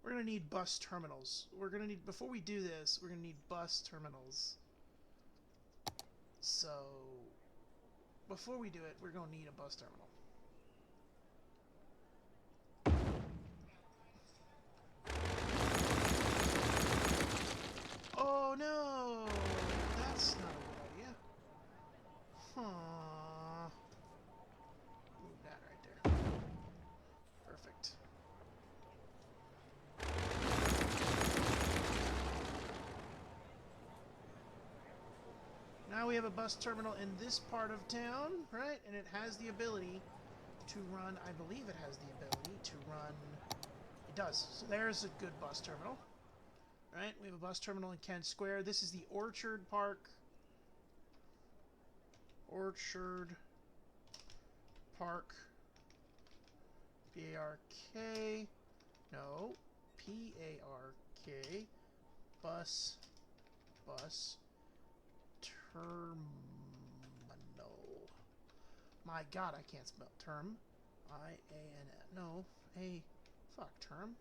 we're going to need bus terminals. We're going to need, before we do this, we're going to need bus terminals. So, before we do it, we're going to need a bus terminal. Oh no! That's not a good idea. Huh. Move that right there. Perfect. Now we have a bus terminal in this part of town, right? And it has the ability to run, I believe it has the ability to run, it does. So there's a good bus terminal. Right, we have a bus terminal in Kent Square. This is the Orchard Park. Orchard Park. P-A-R-K. No. P-A-R-K. Bus terminal. My God, I can't spell term. I-A-N-N. No. Fuck, term.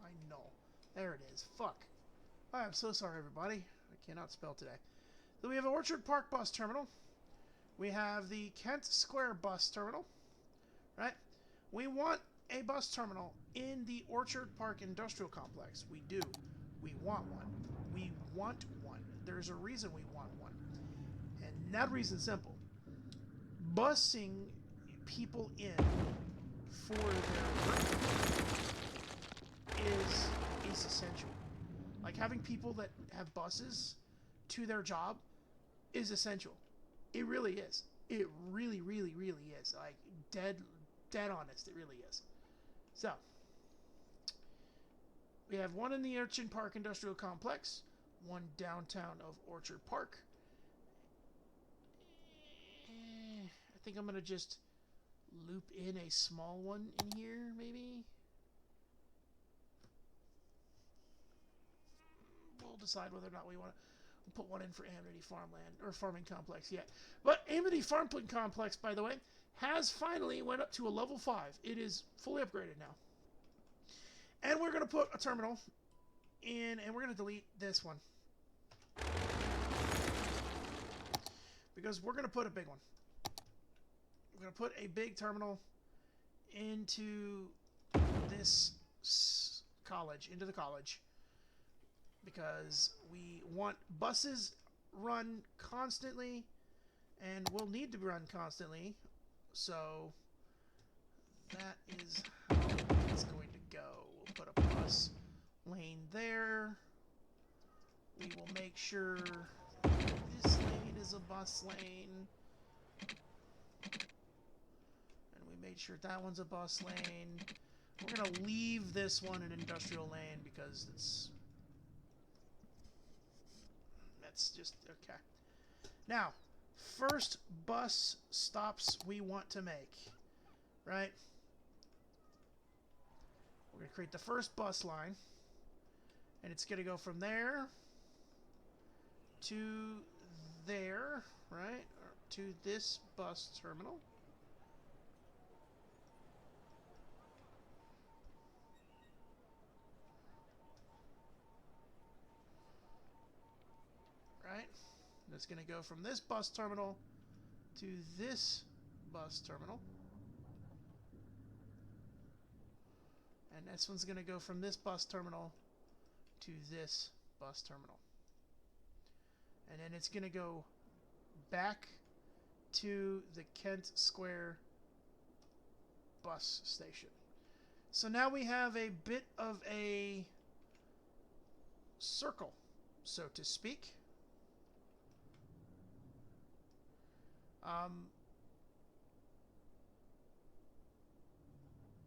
I know. There it is. Fuck. I'm so sorry, everybody. I cannot spell today. So we have Orchard Park Bus Terminal. We have the Kent Square Bus Terminal. Right? We want a bus terminal in the Orchard Park Industrial Complex. We do. We want one. We want one. There's a reason we want one. And that reason's simple. Busing people in for their work is essential. Like, having people that have buses to their job is essential. It really is. It really, really, really is. Like, dead honest, it really is. So, we have one in the Orchard Park Industrial Complex, one downtown of Orchard Park. I think I'm going to just loop in a small one in here, maybe. We'll decide whether or not we want to put one in for Amity Farmland or Farming Complex yet. But Amity Farming Complex, by the way, has finally went up to a level 5. It is fully upgraded now. And we're going to put a terminal in, and we're going to delete this one. Because we're going to put a big one. We're going to put a big terminal into this college, into the college. Because we want buses run constantly, and will need to run constantly. So that is how it's going to go. We'll put a bus lane there. We will make sure this lane is a bus lane. And we made sure that one's a bus lane. We're going to leave this one an industrial lane because that's just okay. Now, first bus stops we want to make, right? We're going to create the first bus line, and it's going to go from there to there, right? Or to this bus terminal. it's going to go from this bus terminal to this bus terminal. And this one's going to go from this bus terminal to this bus terminal. And then it's going to go back to the Kent Square bus station. So now we have a bit of a circle, so to speak.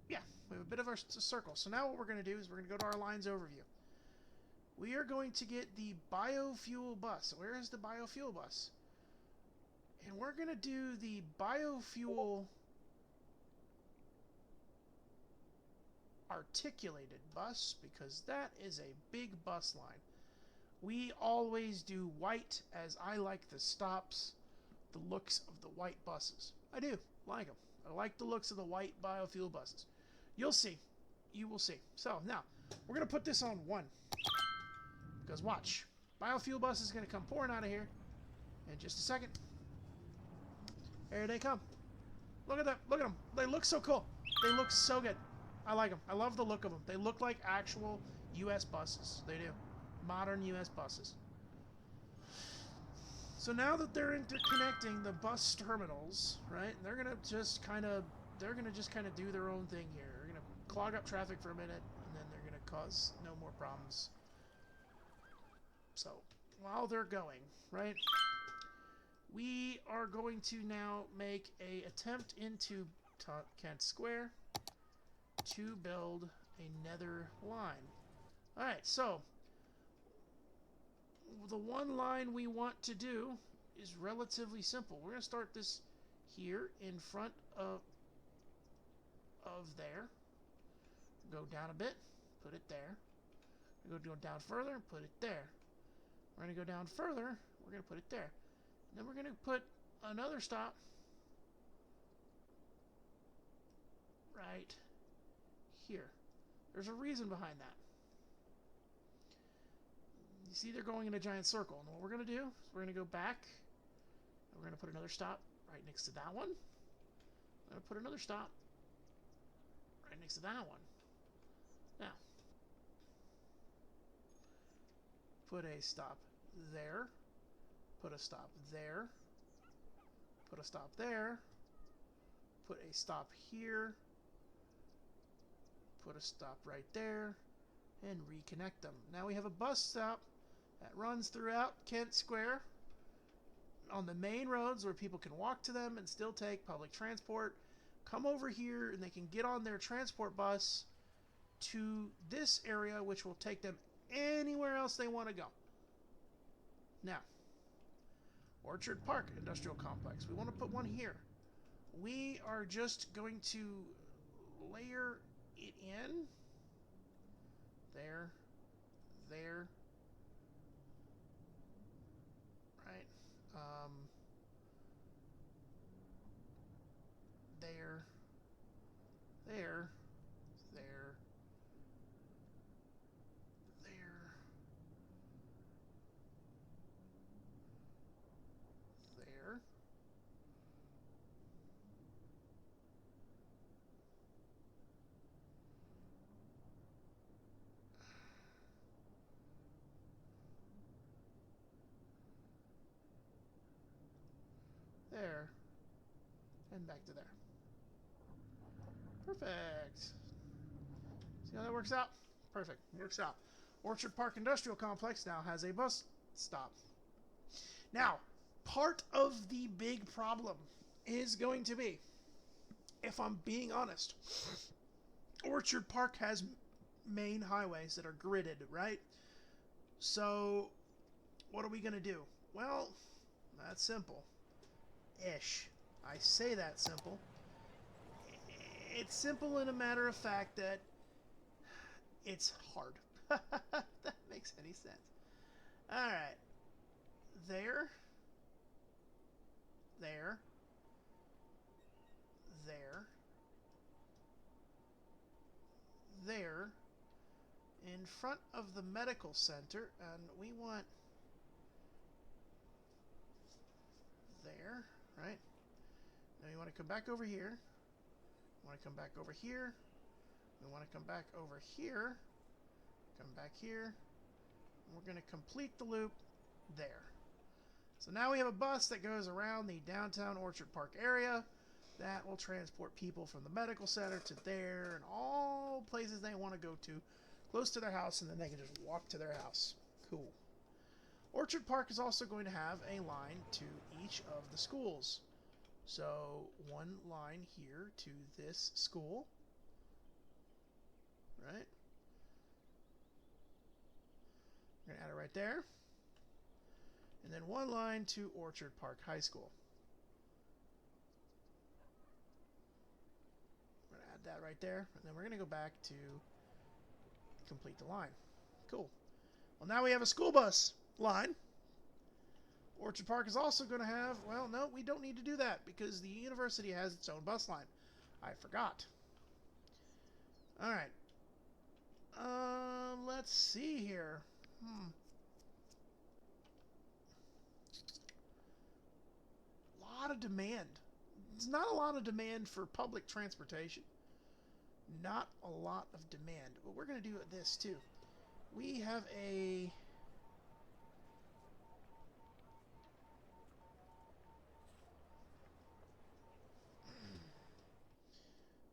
Yeah, we have a bit of our circle. So now what we're going to do is we're going to go to our lines overview. We are going to get the biofuel bus. Where is the biofuel bus? And we're going to do the biofuel articulated bus because that is a big bus line. We always do white as I like the stops, the looks of the white buses. I do like them. I like the looks of the white biofuel buses. You'll see. You will see. So now we're going to put this on 1. Because watch. Biofuel bus is going to come pouring out of here in just a second. There they come. Look at them. Look at them. They look so cool. They look so good. I like them. I love the look of them. They look like actual U.S. buses. They do. Modern U.S. buses. So now that they're interconnecting the bus terminals, right? They're gonna just kind of do their own thing here. They're gonna clog up traffic for a minute, and then they're gonna cause no more problems. So while they're going, right? We are going to now make a attempt into Kent Square to build another line. All right, so the one line we want to do is relatively simple. We're going to start this here in front of there. Go down a bit, put it there. We're going to go down further, put it there. We're going to go down further, we're going to put it there. And then we're going to put another stop right here. There's a reason behind that. You see they're going in a giant circle. And what we're going to do is we're going to go back. And we're going to put another stop right next to that one. I'm going to put another stop right next to that one. Now, put a stop there. Put a stop there. Put a stop there. Put a stop here. Put a stop right there. And reconnect them. Now we have a bus stop that runs throughout Kent Square on the main roads where people can walk to them and still take public transport. Come over here and they can get on their transport bus to this area, which will take them anywhere else they want to go. Now, Orchard Park Industrial Complex. We want to put one here. We are just going to layer it in. There. Right. There. There. There. And back to there. Perfect. See how that works out? Perfect. Works out. Orchard Park Industrial Complex now has a bus stop. Now, part of the big problem is going to be, if I'm being honest, Orchard Park has main highways that are gridded, right? So, what are we going to do? Well, that's simple. Ish. I say that simple. It's simple in a matter of fact that it's hard. That makes any sense. Alright. There. In front of the medical center, and we want there, right? Now you want to come back over here. You want to come back over here. We want to come back over here. Come back here. And we're going to complete the loop there. So now we have a bus that goes around the downtown Orchard Park area that will transport people from the medical center to there and all places they want to go to, close to their house, and then they can just walk to their house. Cool. Orchard Park is also going to have a line to each of the schools. So one line here to this school, right? We're going to add it right there. And then one line to Orchard Park High School. We're going to add that right there. And then we're going to go back to complete the line. Cool. Well, now we have a school bus line. Orchard Park is also going to have, well, no, we don't need to do that because the university has its own bus line. I forgot. All right. Let's see here. A lot of demand. There's not a lot of demand for public transportation. Not a lot of demand. But we're going to do this too. We have a...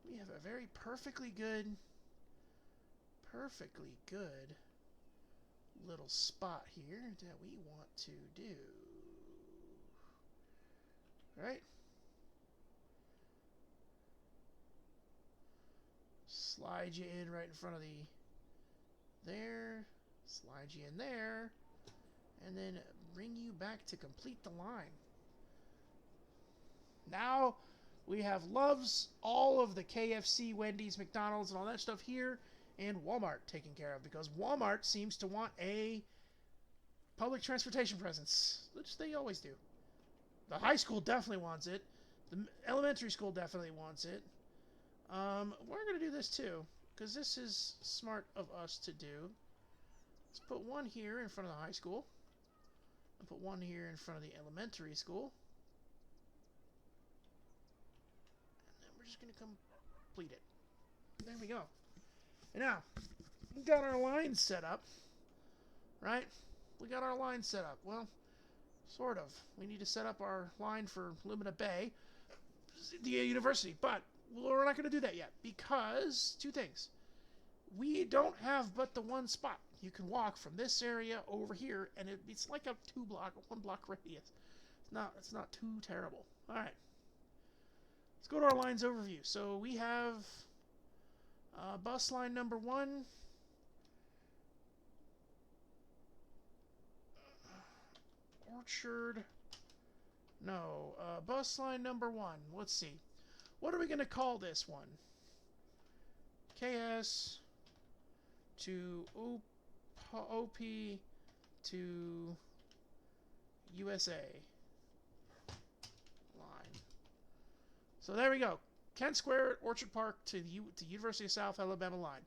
We have a very perfectly good little spot here that we want to do. Right? Slide you in right in front of the there, slide you in there, and then bring you back to complete the line. Now we have Love's, all of the KFC, Wendy's, McDonald's, and all that stuff here, and Walmart taken care of, because Walmart seems to want a public transportation presence, which they always do. The high school definitely wants it. The elementary school definitely wants it. We're going to do this too, because this is smart of us to do. Let's put one here in front of the high school. And put one here in front of the elementary school. And then we're just going to complete it. There we go. And now, we got our lines set up. Right? We got our line set up. Well, sort of. We need to set up our line for Lumina Bay, the university, but we're not going to do that yet because two things. We don't have but the one spot. You can walk from this area over here, and it's like a 1 block radius. It's not too terrible. All right. Let's go to our lines overview. So we have bus line number 1. Orchard. No. Bus line number 1. Let's see. What are we going to call this one? KS to OP to USA line. So there we go. Kent Square, Orchard Park to University of South Alabama line.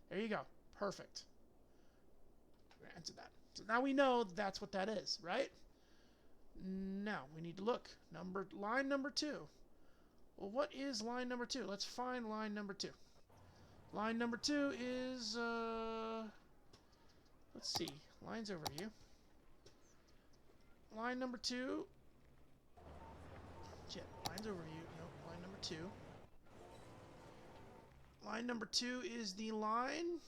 There you go. Perfect. Answer that. So now we know that's what that is, right? Now we need to look. Line number 2. Well, what is line number 2? Let's find line number 2. Line number 2 is, let's see, lines overview. Line number 2, lines overview, nope, line number 2. Line number 2 is the line.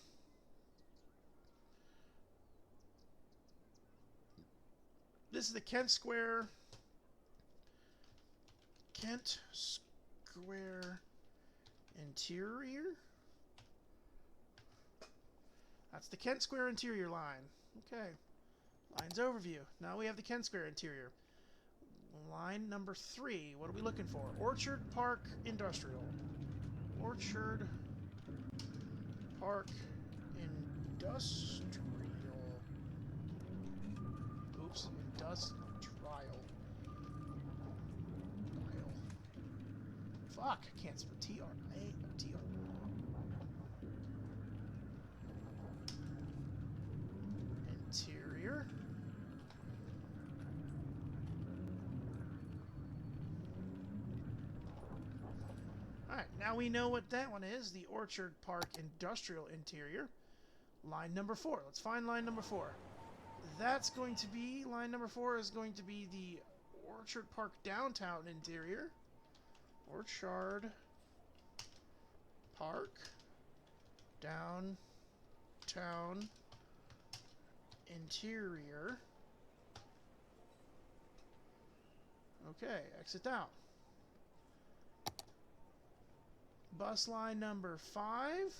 This is the Kent Square interior. That's the Kent Square interior line. Okay. Lines overview. Now we have the Kent Square interior. Line number 3. What are we looking for? Orchard Park Industrial. Orchard Park Industrial. Oops. Industrial. Fuck. I can't spell TR. I hate TR. Interior. Now we know what that one is, the Orchard Park Industrial Interior. Line number 4. Let's find line number 4. That's going to be, line number 4 is going to be the Orchard Park Downtown Interior. Orchard Park Downtown Interior. Okay, exit out. Bus line number 5.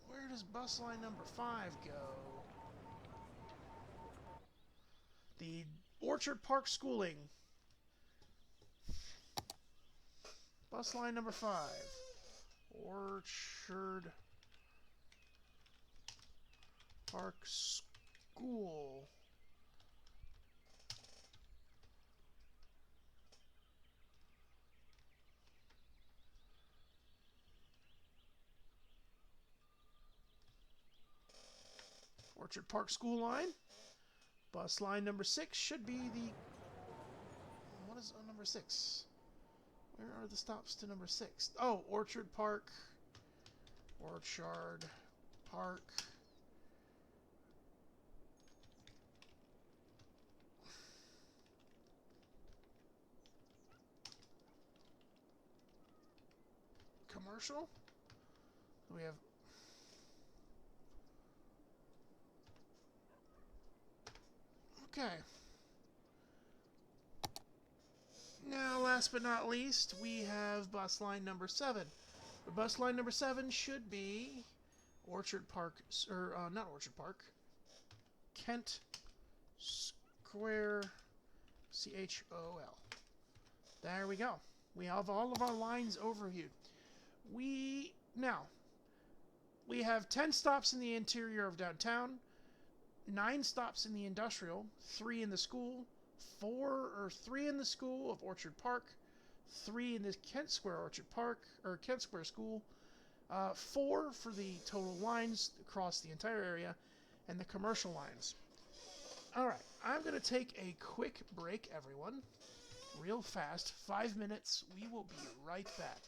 Where does bus line number 5 go? The Orchard Park Schooling. Bus line number 5. Orchard Park School. Orchard Park School line. Bus line number 6 should be the... What is number 6? Where are the stops to number 6? Oh, Orchard Park. Orchard Park. Commercial. We have... Okay. Now, last but not least, we have bus line number 7. The bus line number 7 should be Orchard Park, or not Orchard Park, Kent Square, CHOL. There we go. We have all of our lines overviewed. We have 10 stops in the interior of downtown, 9 stops in the industrial, 3 in the school, 3 in the school of Orchard Park, 3 in the Kent Square Orchard Park, or Kent Square School, 4 for the total lines across the entire area, and the commercial lines. Alright, I'm going to take a quick break, everyone. Real fast, 5 minutes. We will be right back.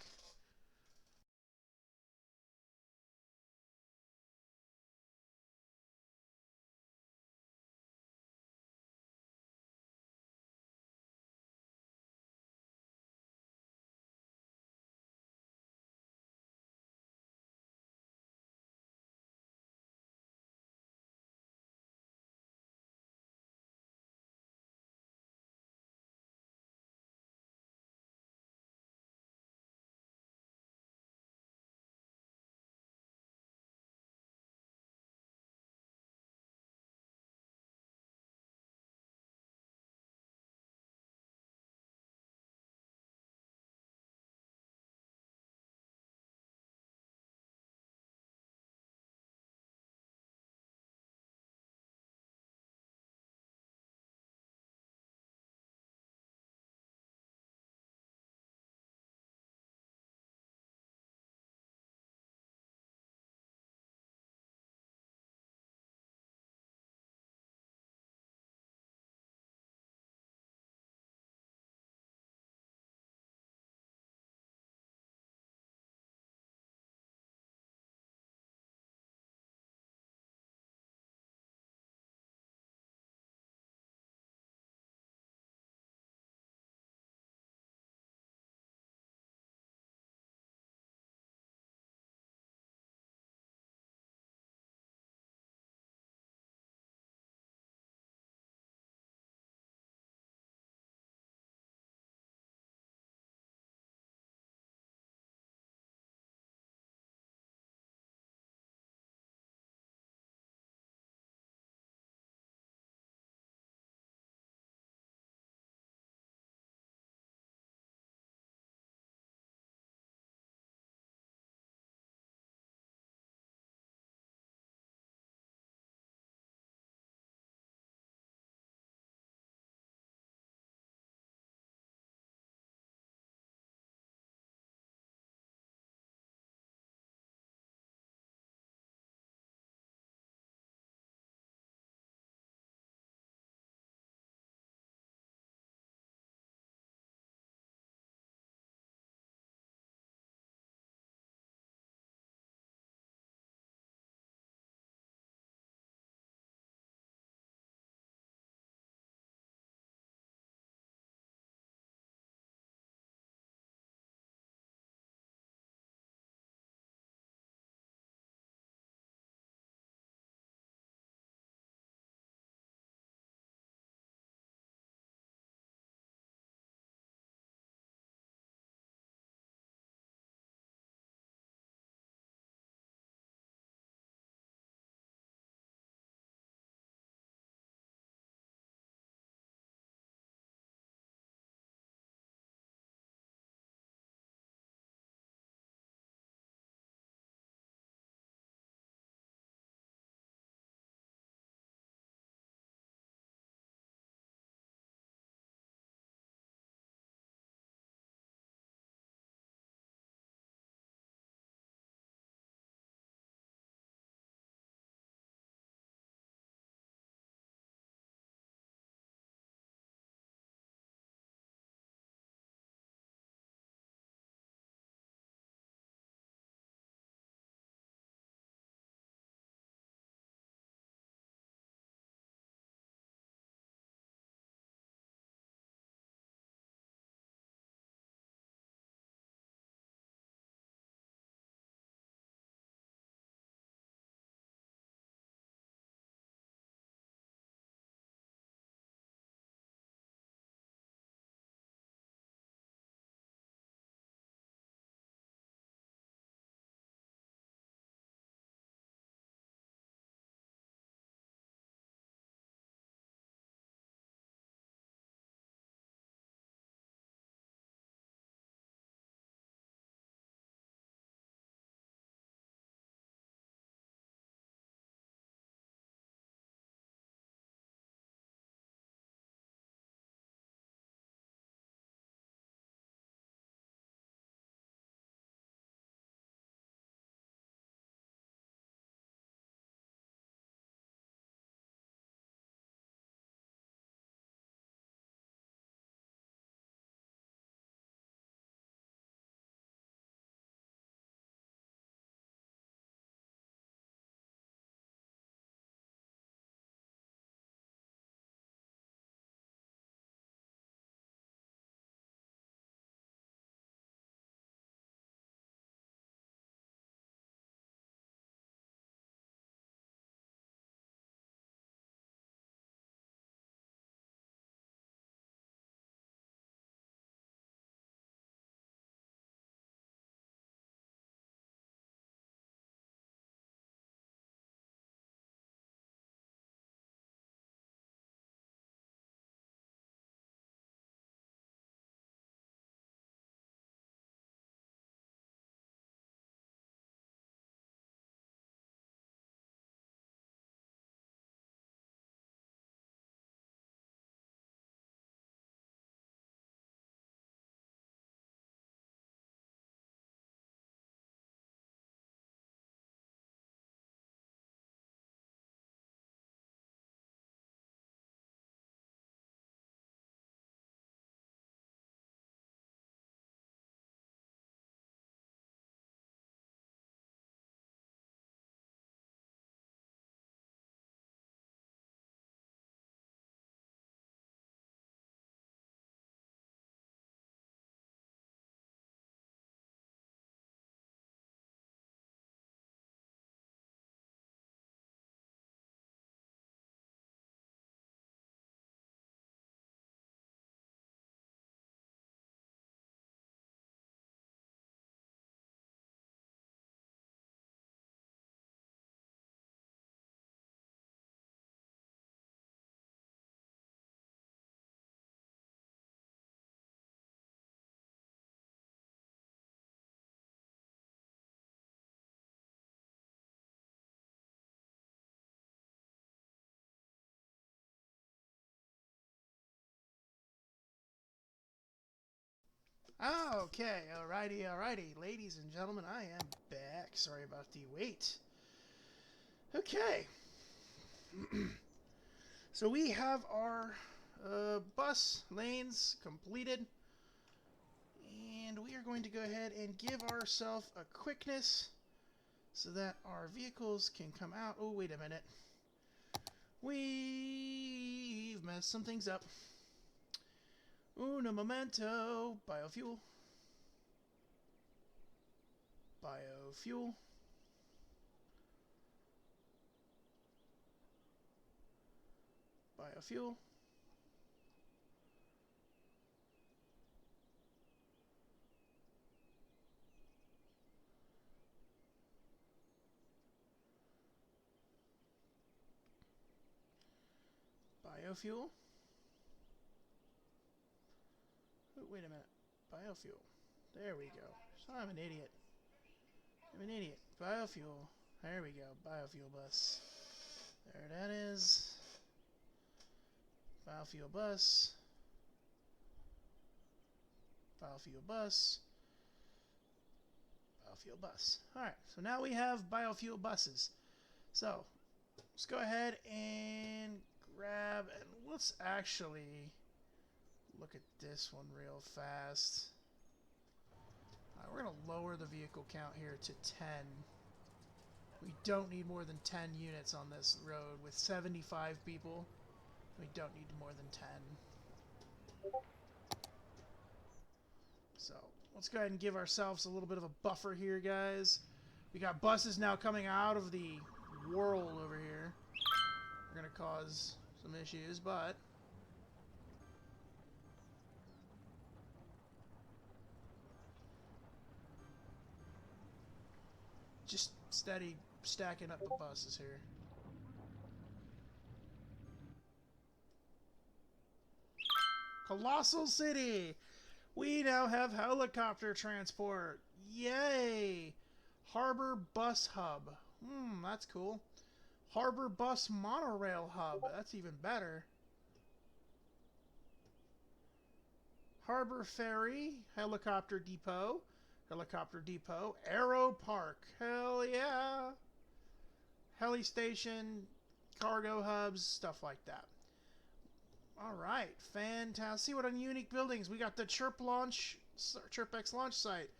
Okay, alrighty. Ladies and gentlemen, I am back. Sorry about the wait. Okay. So we have our bus lanes completed. And we are going to go ahead and give ourselves a quickness so that our vehicles can come out. Oh, wait a minute. We've messed some things up. Uno momento. Biofuel. Biofuel. Biofuel. Biofuel. Oh, wait a minute. Biofuel. There we go. So I'm an idiot. Biofuel. There we go. Biofuel bus. There that is. Biofuel bus. Biofuel bus. Biofuel bus. Alright, so now we have biofuel buses. So, let's go ahead and grab, and let's actually look at this one real fast. Alright, we're going to lower the vehicle count here to 10. We don't need more than 10 units on this road. With 75 people, we don't need more than 10. So, let's go ahead and give ourselves a little bit of a buffer here, guys. We got buses now coming out of the whirl over here. They're going to cause some issues, but just steady stacking up the buses here. Colossal City! We now have helicopter transport. Yay! Harbor Bus Hub. That's cool. Harbor Bus Monorail Hub. That's even better. Harbor Ferry. Helicopter Depot. Helicopter Depot. Aero Park. Hell yeah! Heli Station. Cargo hubs. Stuff like that. Alright, fantastic. See what on unique buildings. We got the ChirpX launch site.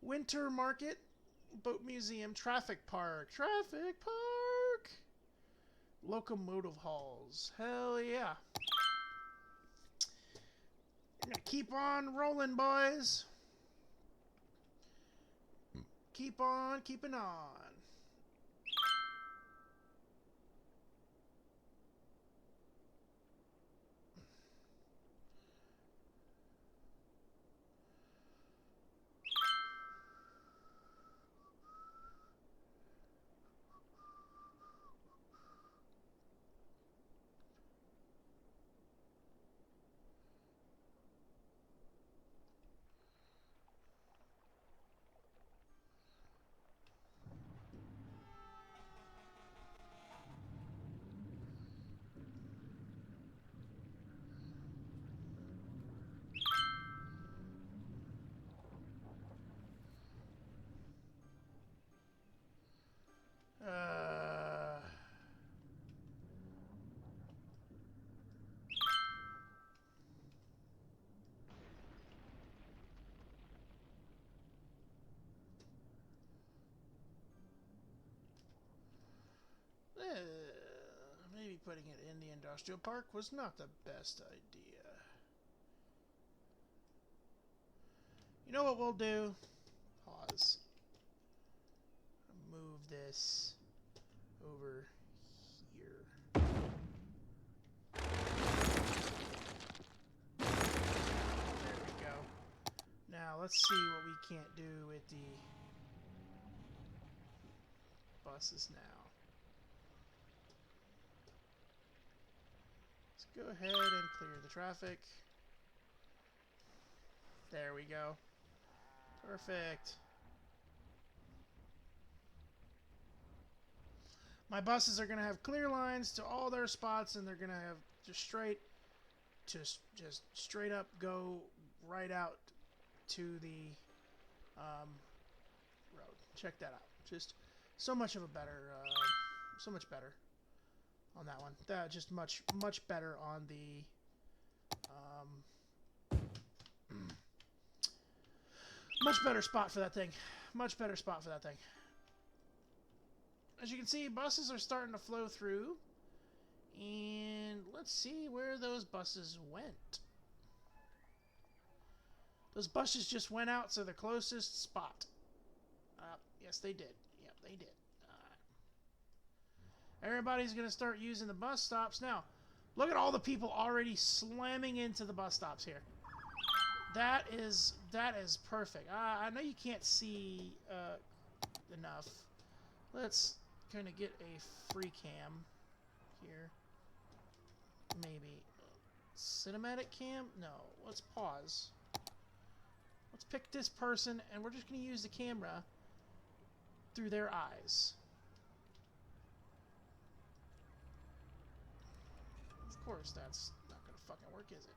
Winter Market, Boat Museum, Traffic Park. Locomotive halls. Hell yeah. We're gonna keep on rolling, boys. Keep on keeping on. Maybe putting it in the industrial park was not the best idea. You know what we'll do? Pause. Move this over here. There we go. Now let's see what we can't do with the buses now. Go ahead and clear the traffic. There we go. Perfect. My buses are going to have clear lines to all their spots, and they're going to have just straight up go right out to the road. Check that out. Just so much of a better, so much better on that one. That just much better on the much better spot for that thing. Much better spot for that thing. As you can see, buses are starting to flow through. And let's see where those buses went. Those buses just went out to the closest spot. Yes, they did. Yep, they did. Everybody's going to start using the bus stops. Now, look at all the people already slamming into the bus stops here. That is perfect. I know you can't see enough. Let's kind of get a free cam here. Maybe. Cinematic cam? No. Let's pause. Let's pick this person, and we're just going to use the camera through their eyes. Of course, that's not going to fucking work, is it?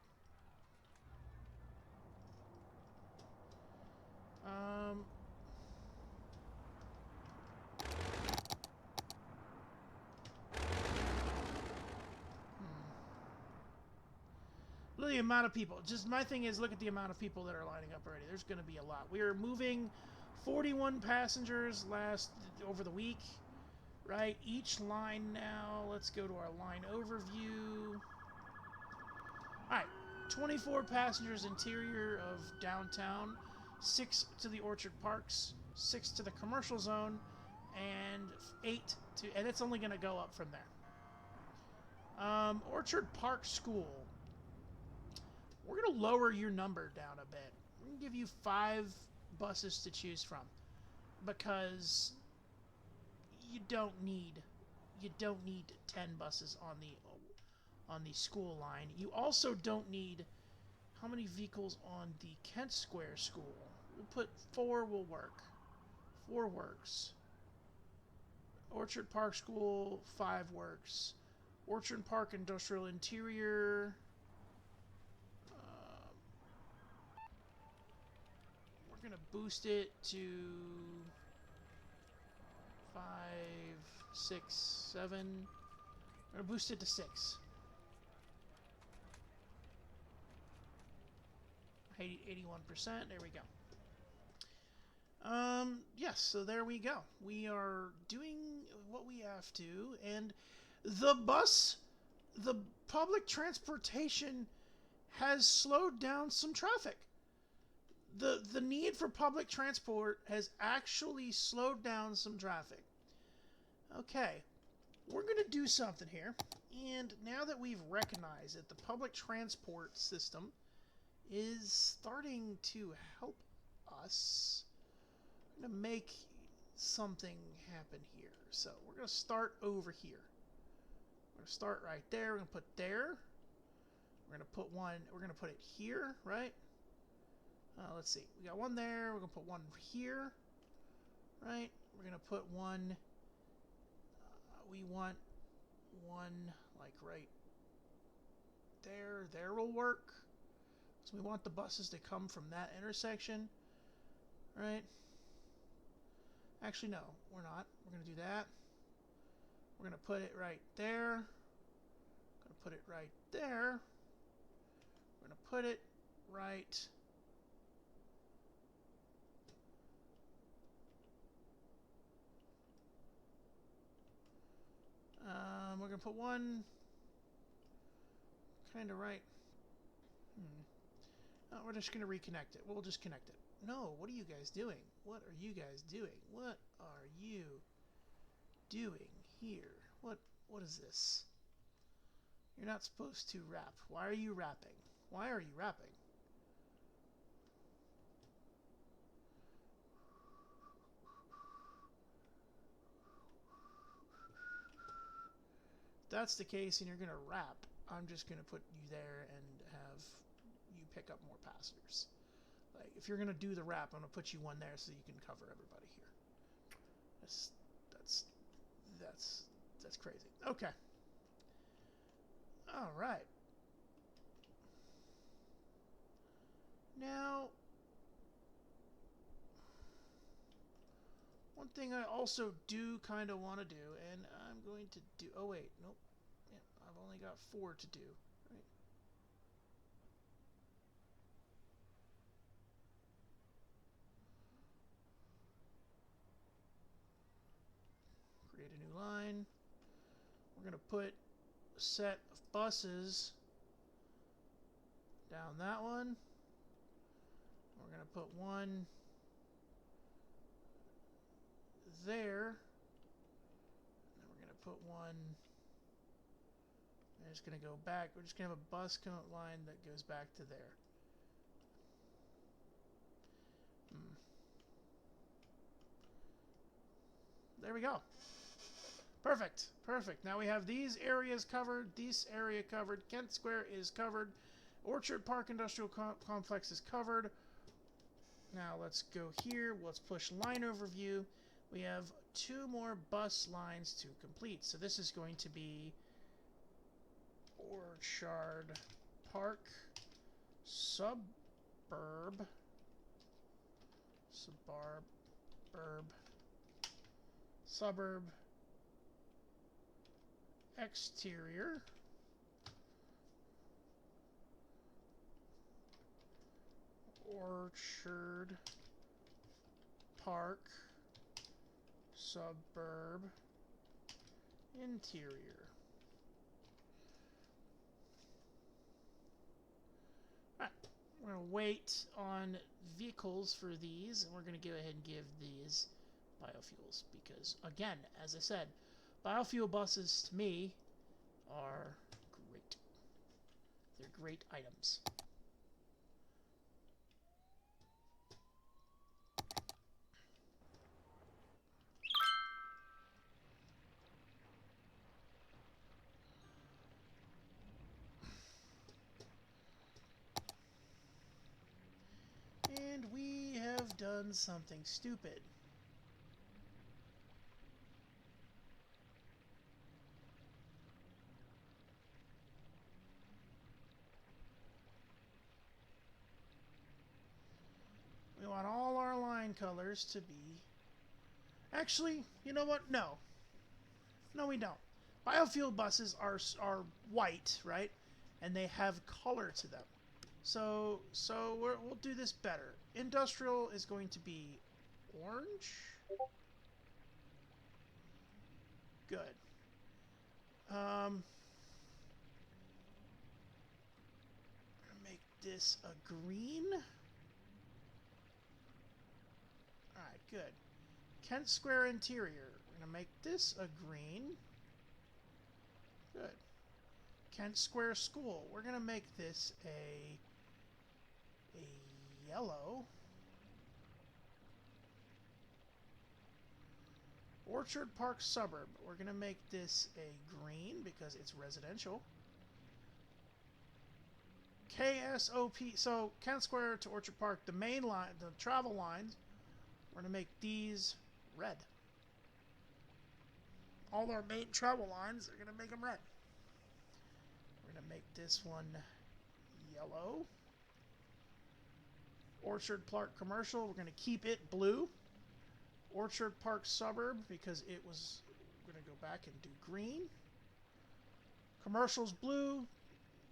Look at the amount of people. Just my thing is, look at the amount of people that are lining up already. There's going to be a lot. We are moving 41 passengers over the week, right? Each line now. Let's go to our line overview. All right, 24 passengers interior of downtown, 6 to the Orchard Parks, 6 to the commercial zone, and 8 to, and it's only going to go up from there. Orchard Park School. We're going to lower your number down a bit. We're going to give you 5 buses to choose from, because you don't need 10 buses on the school line. You also don't need how many vehicles on the Kent Square School. We'll put 4 will work. 4 works. Orchard Park School, 5 works. Orchard Park Industrial Interior. We're going to boost it to 5, 6, 7. We're going to boost it to 6. 81%. There we go. Yes, so there we go. We are doing what we have to, and the public transportation has slowed down some traffic. The need for public transport has actually slowed down some traffic. Okay, we're going to do something here, and now that we've recognized that the public transport system is starting to help us, I'm going to make something happen here. So we're going to start over here. We're going to start right there. We're going to put there. We're going to put one. We're going to put it here, right? Let's see. We got one there. We're going to put one here, right? We're going to put one. We want one like right there. There will work. So we want the buses to come from that intersection, right? Actually, no, we're not. We're going to do that. We're going to put it right there. Going to put it right there. We're going to put it right. We're going to put one kind of right. Oh, we're just going to reconnect it. We'll just connect it. No, what are you guys doing? What are you guys doing? What are you doing here? What is this? You're not supposed to wrap. Why are you wrapping? Why are you wrapping? If that's the case and you're going to wrap, I'm just going to put you there and have you pick up more passengers. Like, if you're going to do the wrap, I'm going to put you one there so you can cover everybody here. That's crazy. Okay. All right. Now, One thing I also do kind of want to do, and I'm going to do... Oh, wait. Nope. Yeah, I've only got 4 to do. Right. Create a new line. We're going to put a set of buses down that one. We're going to put one there. And we're going to put one... I'm just going to go back. We're just going to have a bus line that goes back to there. There we go. Perfect. Perfect. Now we have these areas covered. This area covered. Kent Square is covered. Orchard Park Industrial Complex is covered. Now let's go here. Let's push line overview. We have 2 more bus lines to complete. So this is going to be Orchard Park Suburb Exterior Orchard Park Suburb Interior. Alright, we're going to wait on vehicles for these, and we're going to go ahead and give these biofuels because, again, as I said, biofuel buses to me are great. They're great items. And we have done something stupid. We want all our line colors to be... Actually, you know what? No. No, we don't. Biofuel buses are white, right? And they have color to them. So we'll do this better. Industrial is going to be orange. Good. Make this a green. Alright, good. Kent Square Interior. We're going to make this a green. Good. Kent Square School. We're going to make this a yellow. Orchard Park Suburb. We're going to make this a green because it's residential. KSOP. So Kent Square to Orchard Park, the main line, the travel lines, we're going to make these red. All our main travel lines are going to make them red. We're going to make this one yellow. Orchard Park Commercial, we're going to keep it blue. Orchard Park Suburb, because it was... We're going to go back and do green. Commercial's blue.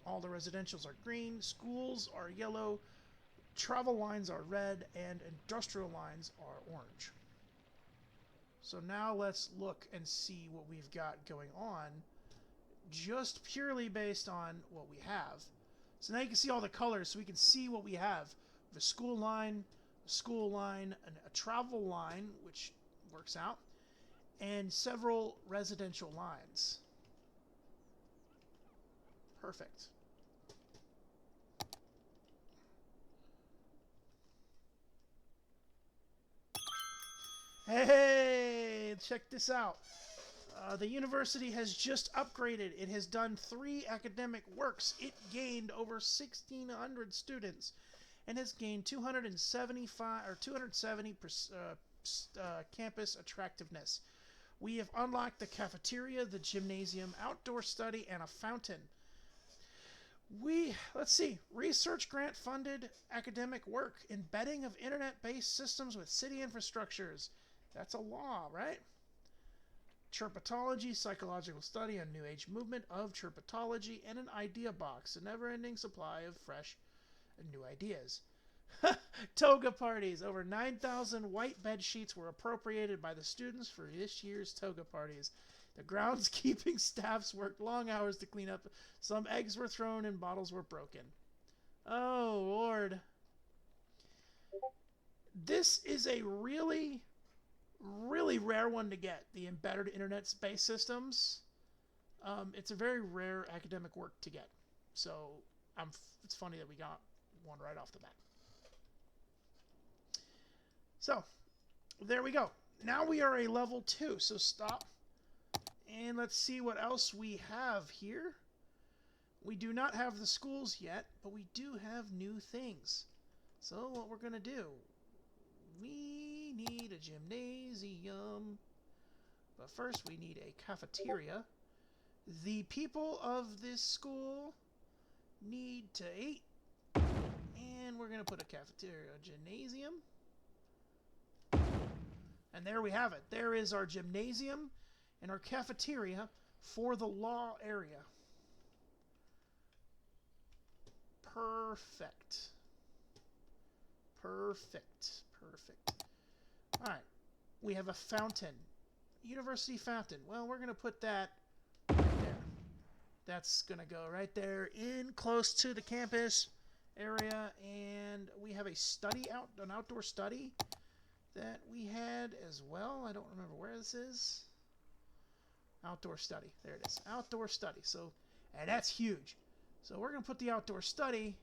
All the residentials are green. Schools are yellow. Travel lines are red. And industrial lines are orange. So now let's look and see what we've got going on. Just purely based on what we have. So now you can see all the colors, so we can see what we have. The school line, a travel line, which works out, and several residential lines. Perfect. Hey, check this out. The university has just upgraded. It has done 3 academic works. It gained over 1,600 students and has gained 270 campus attractiveness. We have unlocked the cafeteria, the gymnasium, outdoor study, and a fountain. Let's see, research grant funded academic work, embedding of internet-based systems with city infrastructures, That's a law, right? Chirpatology, psychological study on New Age movement of chirpatology, and an idea box, a never-ending supply of fresh and new ideas. Toga parties. Over 9,000 white bed sheets were appropriated by the students for this year's toga parties. The groundskeeping staffs worked long hours to clean up. Some eggs were thrown and bottles were broken. Oh, Lord. This is a really, really rare one to get, the embedded internet space systems. It's a very rare academic work to get. So it's funny that we got one right off the bat. So, there we go. Now we are a level 2, so stop. And let's see what else we have here. We do not have the schools yet, but we do have new things. So what we're going to do, we need a gymnasium. But first we need a cafeteria. The people of this school need to eat. And we're going to put a cafeteria, a gymnasium. And there we have it. There is our gymnasium and our cafeteria for the law area. Perfect. Perfect. Perfect. Alright. We have a fountain. University fountain. Well, we're going to put that right there. That's going to go right there in close to the campus area. And we have a study an outdoor study that we had as well. I don't remember where this is. Outdoor study. There it is. Outdoor study. So, and that's huge. So we're going to put the outdoor study.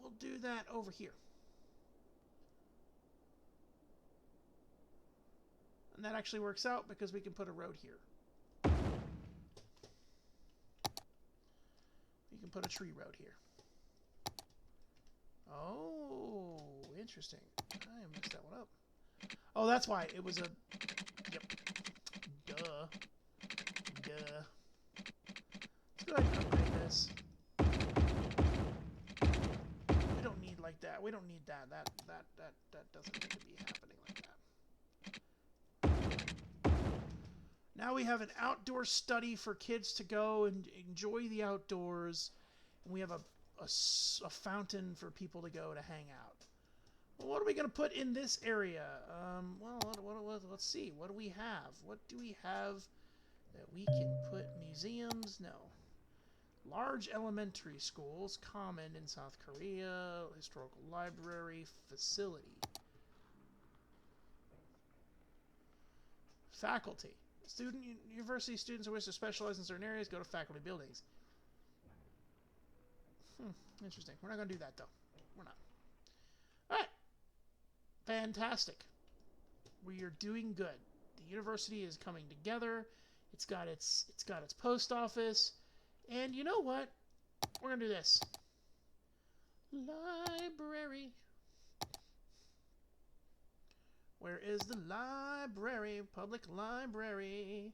We'll do that over here. And that actually works out because we can put a road here. We can put a tree road here. Oh, interesting. I messed that one up. Oh, that's why. It was a... Yep. Duh. Let's go ahead and upgrade this. We don't need like that. We don't need that. That doesn't need to be happening like that. Now we have an outdoor study for kids to go and enjoy the outdoors. And we have a fountain for people to go to hang out. Well, what are we going to put in this area? Let's see. What do we have? What do we have that we can put? Museums? No. Large elementary schools, common in South Korea, historical library, facility. Faculty. University students who wish to specialize in certain areas go to faculty buildings. Interesting. We're not going to do that, though. We're not. All right. Fantastic. We are doing good. The university is coming together. It's got its post office. And you know what? We're going to do this. Library. Where is the library? Public library.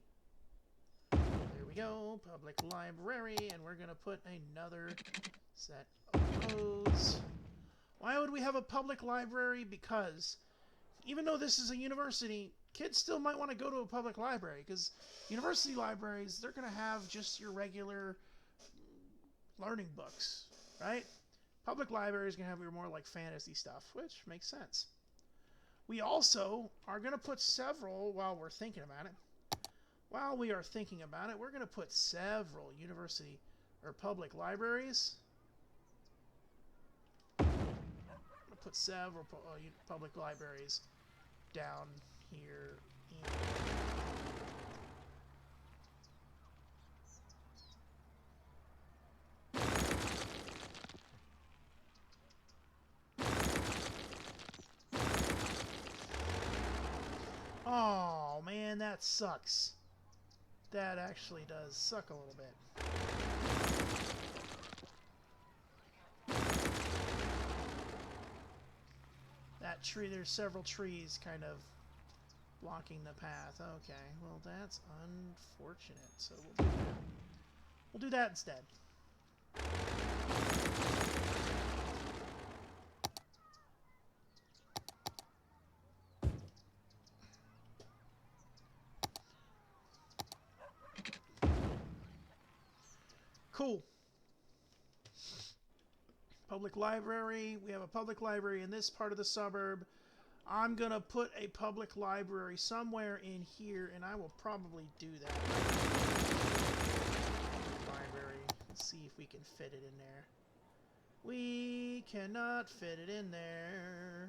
There we go. Public library. And we're going to put another set of codes. Why would we have a public library? Because even though this is a university, kids still might want to go to a public library, because university libraries, they're going to have just your regular learning books, right? Public libraries are going to have your more like fantasy stuff, which makes sense. We also are going to put several, while we're thinking about it, we're going to put several university or public libraries. Put several public libraries down here. Oh man, that sucks. That actually does suck a little bit. That tree, there's several trees kind of blocking the path. Okay, well that's unfortunate. So we'll do that. We'll do that instead. cool. Public library. We have a public library in this part of the suburb. I'm going to put a public library somewhere in here, and I will probably do that. Library. Let's see if we can fit it in there. We cannot fit it in there.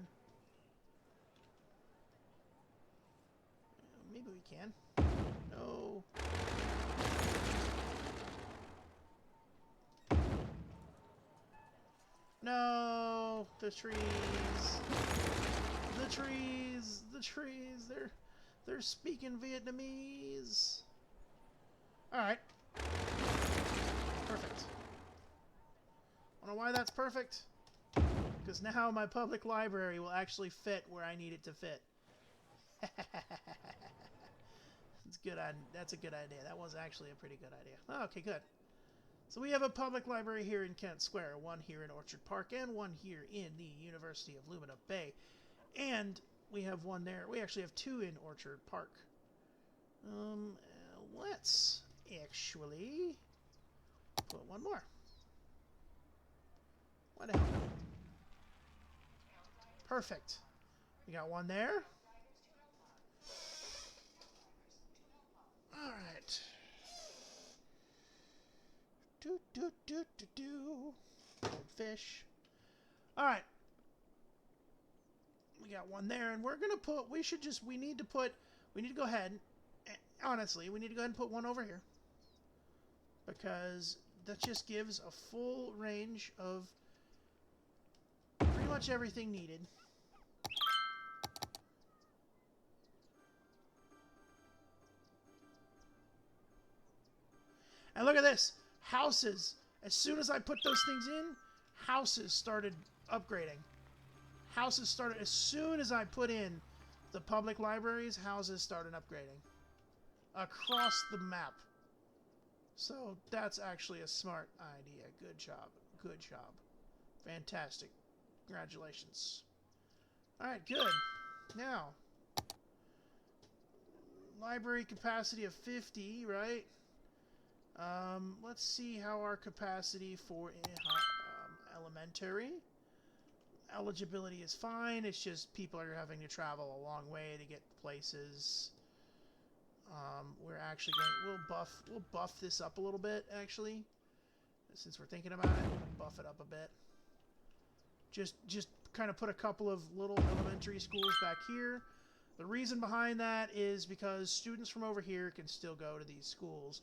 Maybe we can. No. No, the trees. The trees. The trees. They're speaking Vietnamese. All right. Perfect. Wanna know why that's perfect? Because now my public library will actually fit where I need it to fit. It's good. That's a good idea. That was actually a pretty good idea. Oh, okay, good. So we have a public library here in Kent Square, one here in Orchard Park, and one here in the University of Lumina Bay. And we have one there. We actually have two in Orchard Park. Let's actually put one more. Why the hell not? Perfect. We got one there. All right. Fish. All right. We got one there, and we're gonna put. We need to go ahead. Honestly, we need to go ahead and put one over here because that just gives a full range of pretty much everything needed. And look at this. Houses. As soon as I put those things in, houses started upgrading. Houses started, as soon as I put in the public libraries, houses started upgrading. Across the map. So that's actually a smart idea. Good job. Good job. Fantastic. Congratulations. Alright, good. Now, library capacity of 50, right? Let's see how our capacity for elementary. Eligibility is fine. It's just people are having to travel a long way to get places. We're actually going. We'll buff this up a little bit. Actually, since we're thinking about it, I'm gonna buff it up a bit. Just kind of put a couple of little elementary schools back here. The reason behind that is because students from over here can still go to these schools.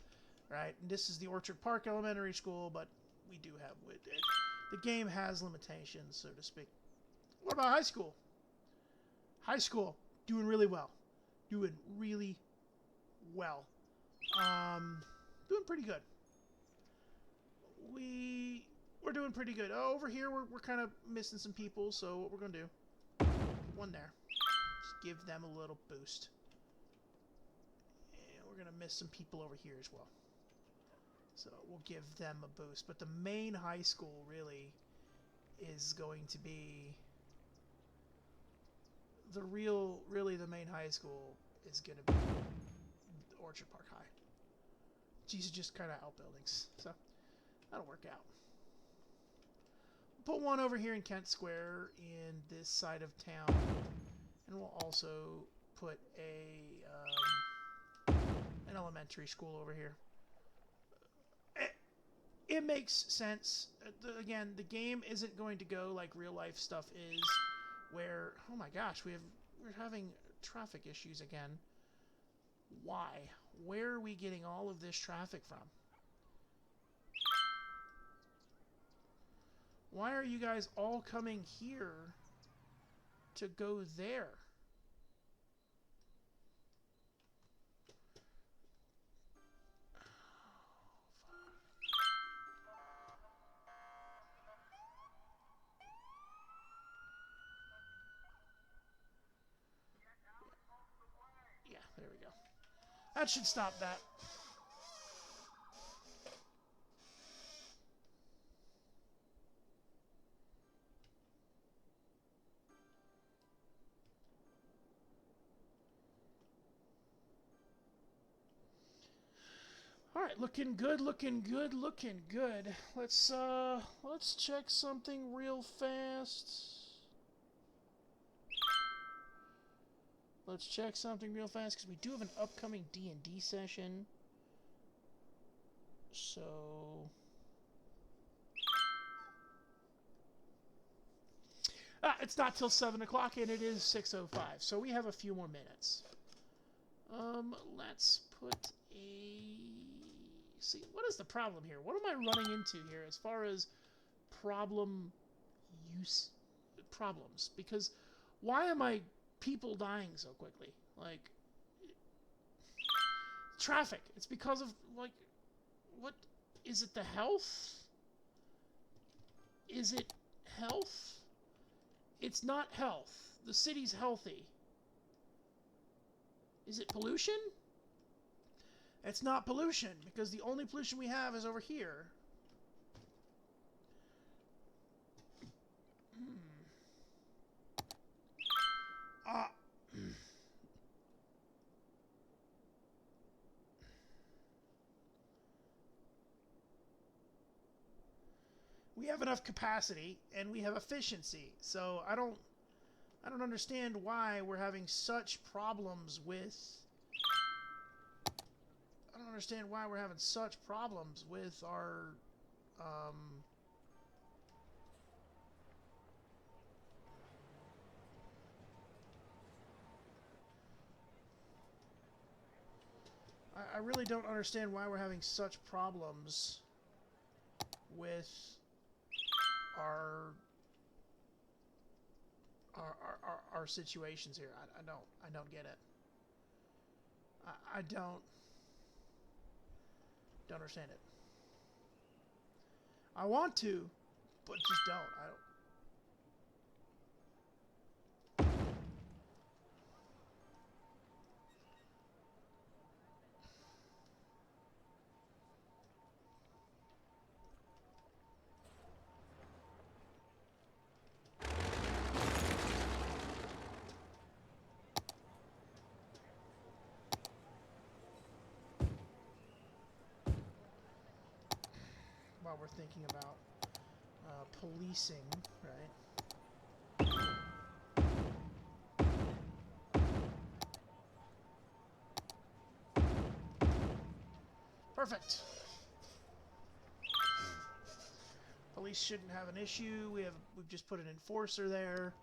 Right, and this is the Orchard Park Elementary School, but we do have the game has limitations, so to speak. What about high school? High school doing really well, doing really well, doing pretty good. We're doing pretty good. Oh, over here we're kind of missing some people, so what we're gonna do? Put one there. Just give them a little boost, and we're gonna miss some people over here as well. So we'll give them a boost. But the main high school really is going to be the main high school is going to be Orchard Park High. These are just kind of outbuildings. So that'll work out. We'll put one over here in Kent Square in this side of town. And we'll also put an elementary school over here. It makes sense. Again, the game isn't going to go like real life stuff is, where oh my gosh, we're having traffic issues again. Why? Where are we getting all of this traffic from? Why are you guys all coming here to go there? There we go. That should stop that. Alright, right, looking good, looking good, looking good. Let's check something real fast. Let's check something real fast because we do have an upcoming D&D session. So it's not till 7 o'clock and it is 6:05, so we have a few more minutes. Let's put a... See, what is the problem here? What am I running into here as far as problems? Because why am I people dying so quickly? Like, traffic. It's because of, like, what? Is it the health? Is it health? It's not health. The city's healthy. Is it pollution? It's not pollution, because the only pollution we have is over here. We have enough capacity and we have efficiency, so I don't understand why we're having such problems with... I don't understand why we're having such problems with our I really don't understand why we're having such problems with our situations here. I don't get it. I don't understand it. I want to, but just don't. I don't. While we're thinking about policing, right? Perfect. Police shouldn't have an issue. We've just put an enforcer there.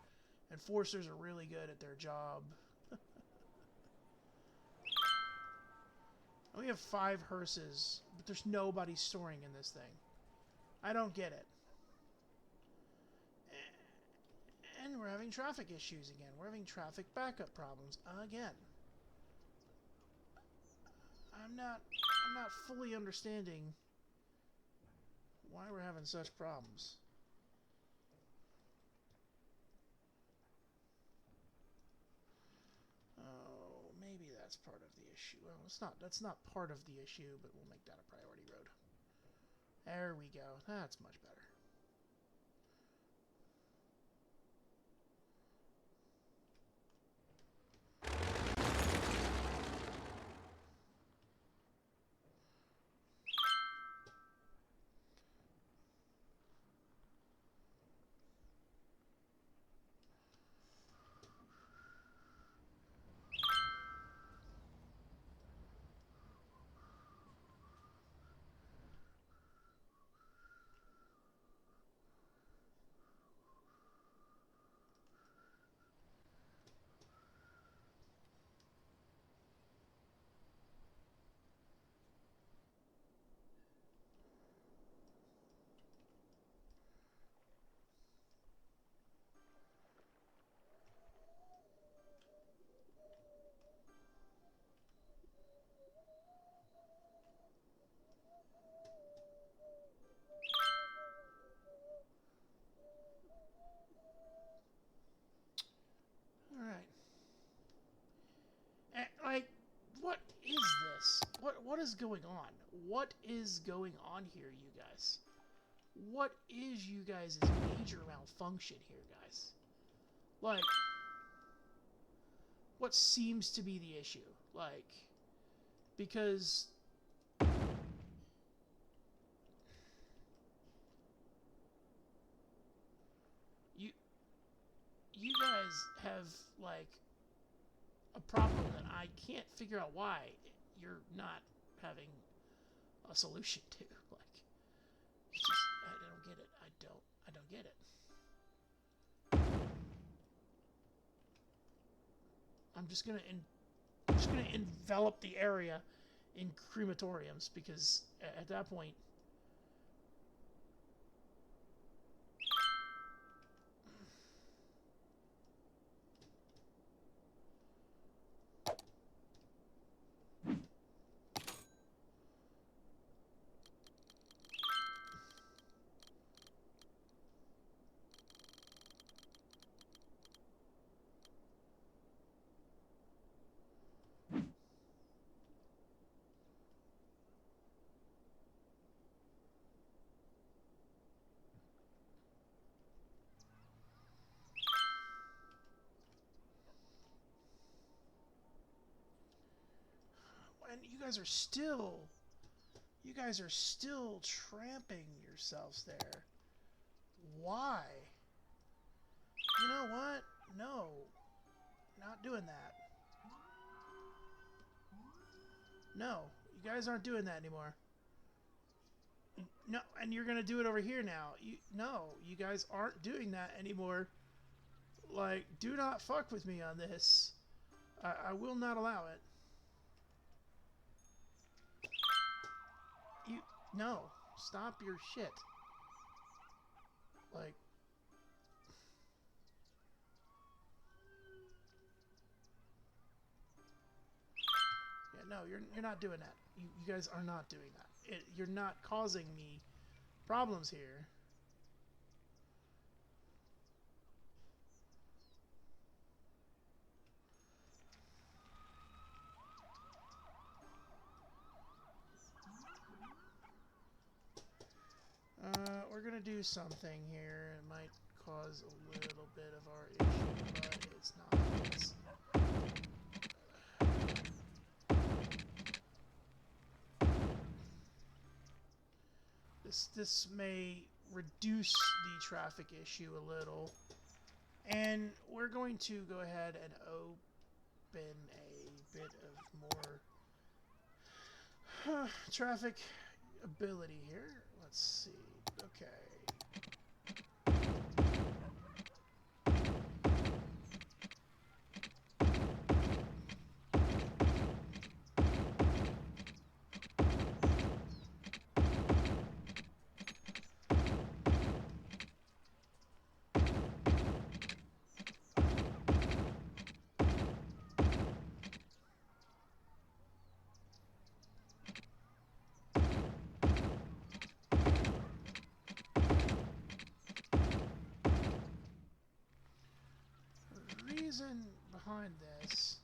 Enforcers are really good at their job. We have 5 hearses, but there's nobody storing in this thing. I don't get it. And we're having traffic issues again. We're having traffic backup problems again. I'm not fully understanding why we're having such problems. Oh, maybe that's part of the issue. Well, that's not part of the issue, but we'll make that a priority road. There we go. That's much better. Like, what is this? What is going on? What is going on here, you guys? What is you guys' major malfunction here, guys? Like, what seems to be the issue? Like, because you guys have, like, a problem that I can't figure out why you're not having a solution to. Like, it's just, I don't get it. I don't get it. I'm just gonna envelop the area in crematoriums because at that point. And you guys are still tramping yourselves there. Why? You know what? No. Not doing that. No. You guys aren't doing that anymore. No, and you're gonna do it over here now. No, you guys aren't doing that anymore. Like, do not fuck with me on this. I will not allow it. No, stop your shit. Like, yeah, no, you're not doing that. You guys are not doing that. You're not causing me problems here. We're gonna do something here. It might cause a little bit of our issue, but it's not. This may reduce the traffic issue a little, and we're going to go ahead and open a bit of more traffic ability here. Let's see. Okay. Reason behind this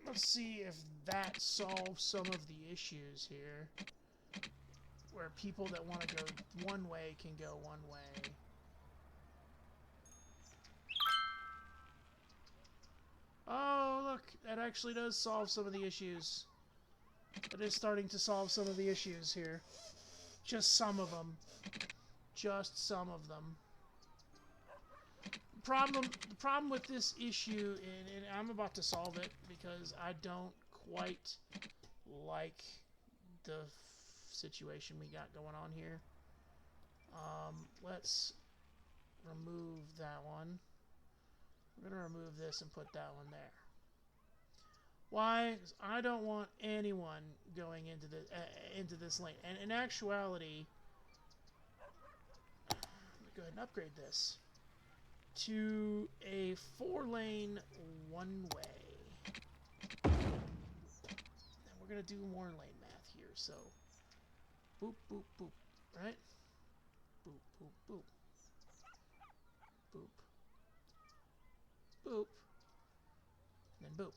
let's see if that solves some of the issues here. Where people that want to go one way can go one way. Oh, look, that actually does solve some of the issues. It is starting to solve some of the issues here. Just some of them. Just some of them. The problem with this issue, and I'm about to solve it because I don't quite like the situation we got going on here. Let's remove that one. We're gonna remove this and put that one there. Why? 'Cause I don't want anyone going into this lane. And in actuality, let me go ahead and upgrade this to a 4-lane one-way. And we're gonna do more lane math here. So. Boop, boop, boop, right? Boop, boop, boop. Boop. Boop. And then boop.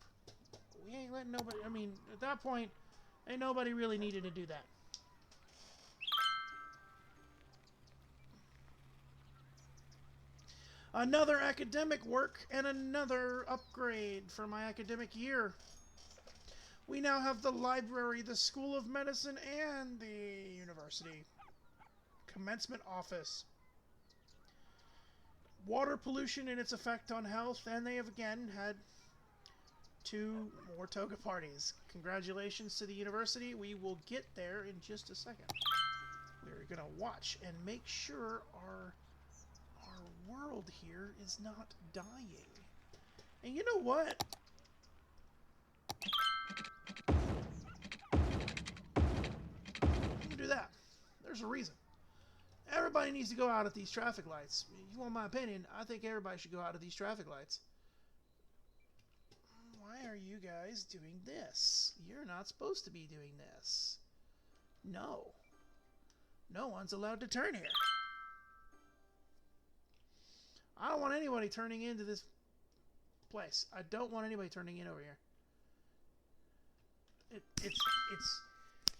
We ain't letting nobody, I mean, at that point, ain't nobody really needed to do that. Another academic work and another upgrade for my academic year. We now have the library, the School of Medicine, and the university. Commencement office. Water pollution and its effect on health, and they have again had 2 more toga parties. Congratulations to the university. We will get there in just a second. We're going to watch and make sure our world here is not dying. And you know what? I'm gonna do that. There's a reason. Everybody needs to go out at these traffic lights. If you want my opinion, I think everybody should go out at these traffic lights. Why are you guys doing this? You're not supposed to be doing this. No. No one's allowed to turn here. I don't want anybody turning into this place. I don't want anybody turning in over here.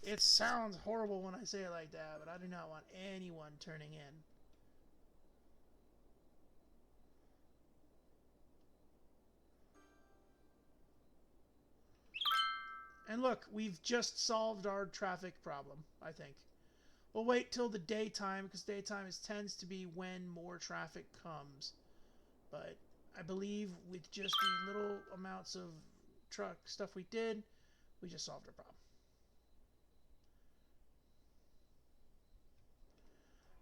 It sounds horrible when I say it like that, but I do not want anyone turning in. And look, we've just solved our traffic problem, I think. We'll wait till the daytime, because daytime tends to be when more traffic comes. But I believe with just the little amounts of truck stuff we did, we just solved our problem.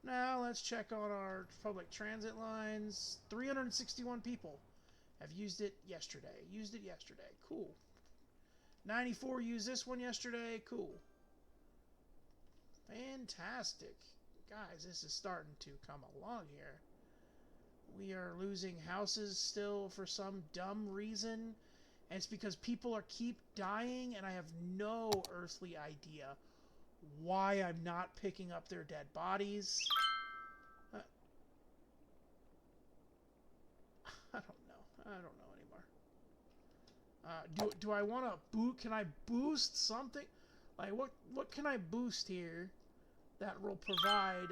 Now let's check on our public transit lines. 361 people have used it yesterday. Cool. 94 used this one yesterday. Cool. Fantastic. Guys, this is starting to come along here. We are losing houses still for some dumb reason. And it's because people keep dying, and I have no earthly idea why I'm not picking up their dead bodies. I don't know anymore. Do I want to boot? Can I boost something? Like what can I boost here that will provide?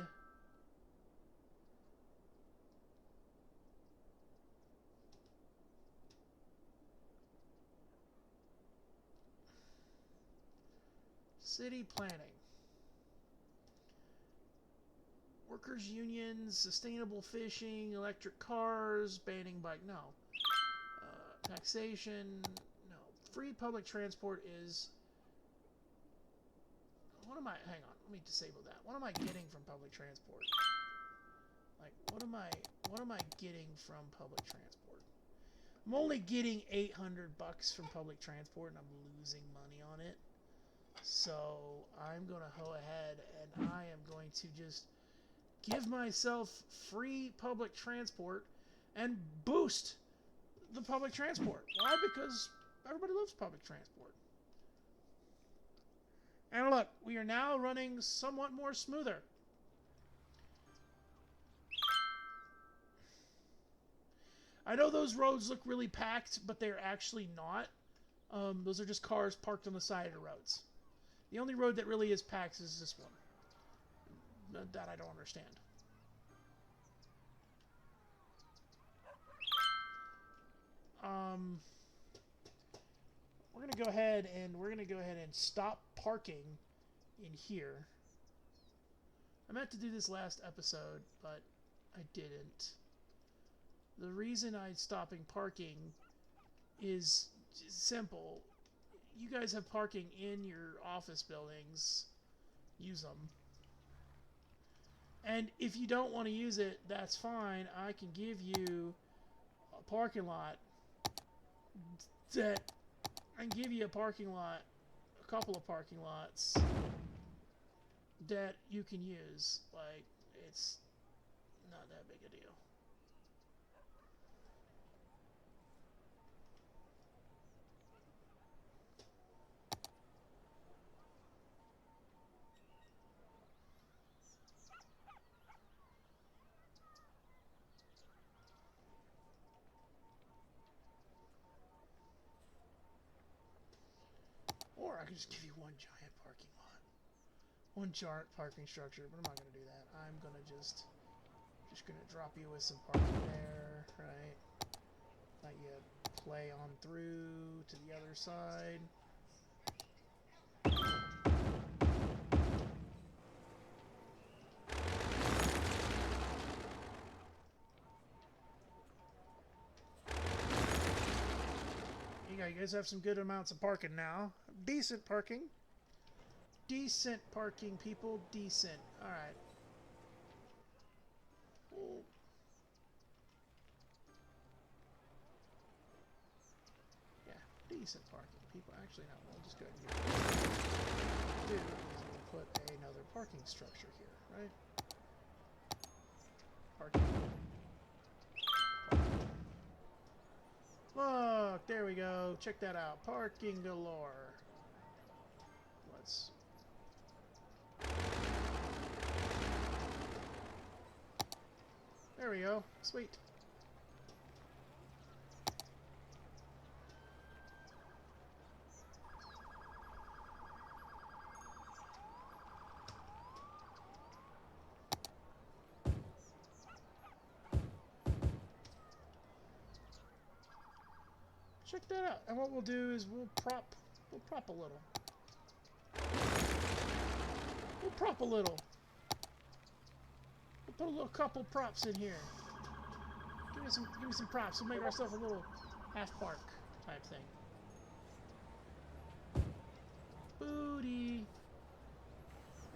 City planning. Workers' unions, sustainable fishing, electric cars, banning bike. No. Taxation. No. Free public transport is... What am I... Hang on. Let me disable that. What am I getting from public transport? Like, what am I getting from public transport? I'm only getting $800 from public transport, and I'm losing money on it. So I'm going to go ahead and I am going to just give myself free public transport and boost the public transport. Why? Because everybody loves public transport. And look, we are now running somewhat more smoother. I know those roads look really packed, but they're actually not. Those are just cars parked on the side of the roads. The only road that really is packed is this one. That I don't understand. We're gonna go ahead and stop parking in here. I meant to do this last episode, but I didn't. The reason I'm stopping parking is simple. You guys have parking in your office buildings. Use them. And if you don't want to use it, that's fine. I can give you a parking lot a couple of parking lots that you can use. Like, it's not that big a deal. Or I can just give you one giant parking lot. One giant parking structure, but I'm not going to do that. I'm going to just going to drop you with some parking there. right? Let you play on through to the other side. You guys have some good amounts of parking now. Decent parking. Decent parking, people. Decent. Alright. Yeah, decent parking. People actually, no, we'll just go ahead and get it. Do is we'll put another parking structure here, right? Parking. Look, there we go. Check that out. Parking galore. Let's... There we go. Sweet. Check that out. And what we'll do is we'll prop a little. We'll prop a little. We'll put a little couple props in here. Give me some props. We'll make ourselves a little half park type thing. Booty.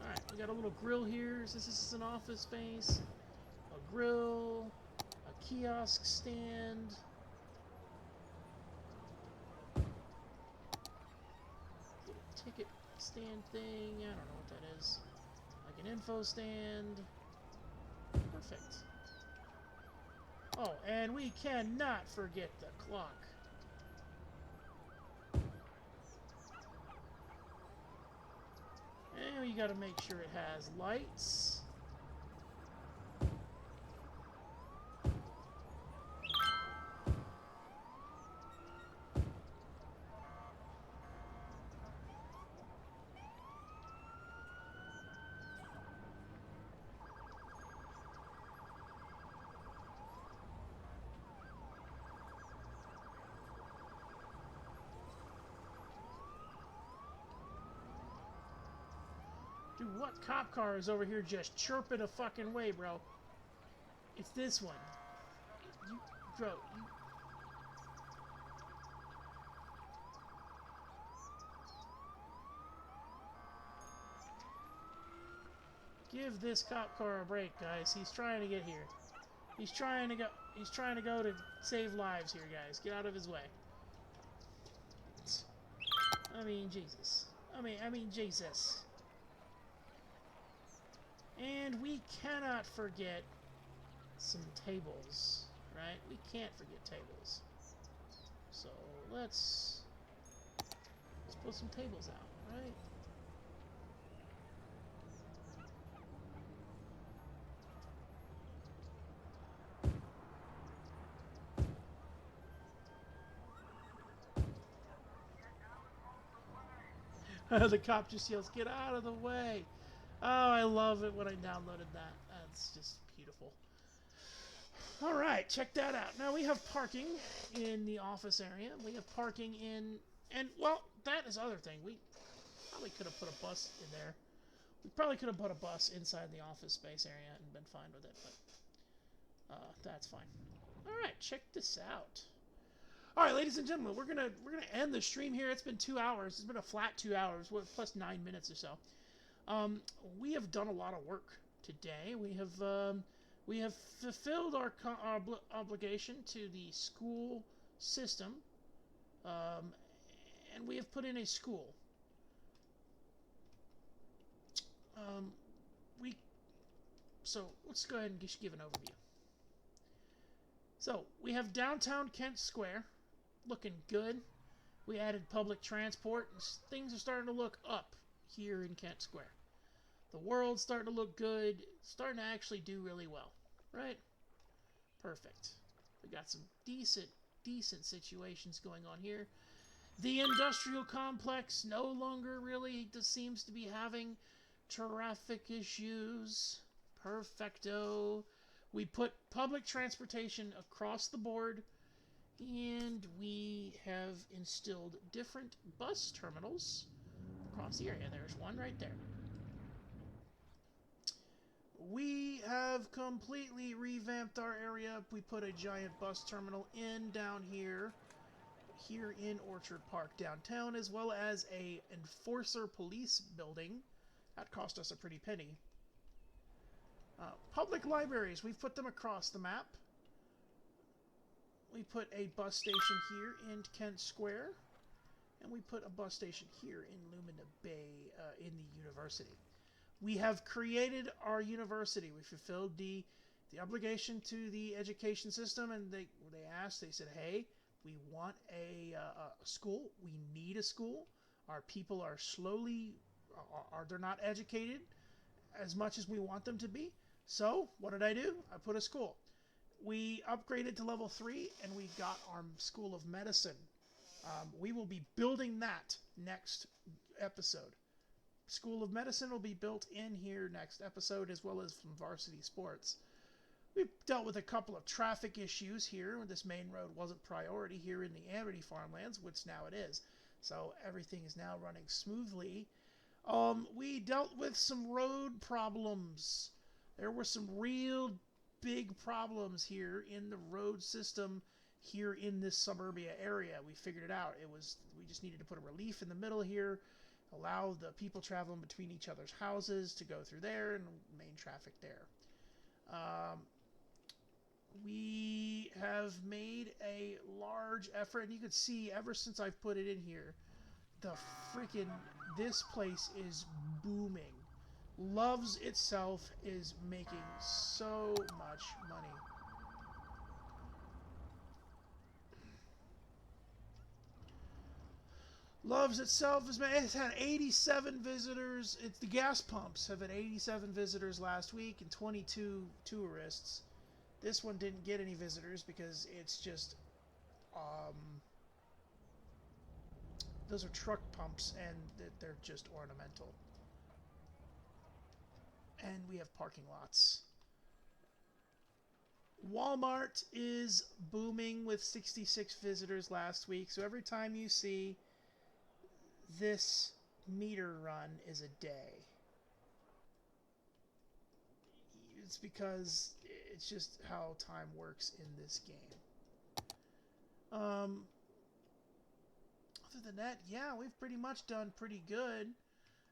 Alright, we got a little grill here. This is an office space. A grill. A kiosk stand. Ticket stand thing. I don't know what that is. Like an info stand. Perfect. Oh, and we cannot forget the clock. And we gotta make sure it has lights. Dude, what cop car is over here just chirping a fucking way, bro? It's this one. Bro, give this cop car a break, guys. He's trying to get here. He's trying to go to save lives here, guys. Get out of his way. I mean, Jesus. I mean, Jesus. And we cannot forget some tables, right? We can't forget tables. So let's put some tables out, right? The cop just yells, "Get out of the way!" Oh, I love it when I downloaded that. That's just beautiful. All right, check that out. Now we have parking in the office area. We have parking in, and well, that is other thing. We probably could have put a bus in there. We probably could have put a bus inside the office space area and been fine with it, but that's fine. All right, check this out. All right, ladies and gentlemen, we're gonna end the stream here. It's been 2 hours. It's been a flat 2 hours, plus 9 minutes or so. We have done a lot of work today. We have fulfilled our obligation to the school system, and we have put in a school. So let's go ahead and just give an overview. So we have downtown Kent Square, looking good. We added public transport, and things are starting to look up here in Kent Square. The world's starting to look good, starting to actually do really well, right? Perfect. We got some decent situations going on here. The industrial complex no longer really seems to be having traffic issues. Perfecto. We put public transportation across the board, and we have instilled different bus terminals across the area. There's one right there. We have completely revamped our area. We put a giant bus terminal in down here in Orchard Park downtown, as well as a enforcer police building. That cost us a pretty penny. Public libraries, we've put them across the map. We put a bus station here in Kent Square, and we put a bus station here in Lumina Bay in the university. We have created our university. We fulfilled the obligation to the education system, and they said, hey, we want a school. We need a school. Our people are they're not educated as much as we want them to be. So what did I do? I put a school. We upgraded to level 3, and we got our School of Medicine. We will be building that next episode. School of Medicine will be built in here next episode, as well as from varsity sports. We've dealt with a couple of traffic issues here. This main road wasn't priority here in the Amity farmlands, which now it is. So everything is now running smoothly. We dealt with some road problems. There were some real big problems here in the road system here in this suburbia area. We figured it out. We just needed to put a relief in the middle here, allow the people traveling between each other's houses to go through there, and main traffic there. We have made a large effort, and you can see ever since I've put it in here, this place is booming. Loves itself is making so much money. Loves itself it's had 87 visitors. The gas pumps have had 87 visitors last week and 22 tourists. This one didn't get any visitors because it's just those are truck pumps, and they're just ornamental. And we have parking lots. Walmart is booming with 66 visitors last week. So every time you see this meter run is a day. It's because it's just how time works in this game. Other than that, yeah, we've pretty much done pretty good.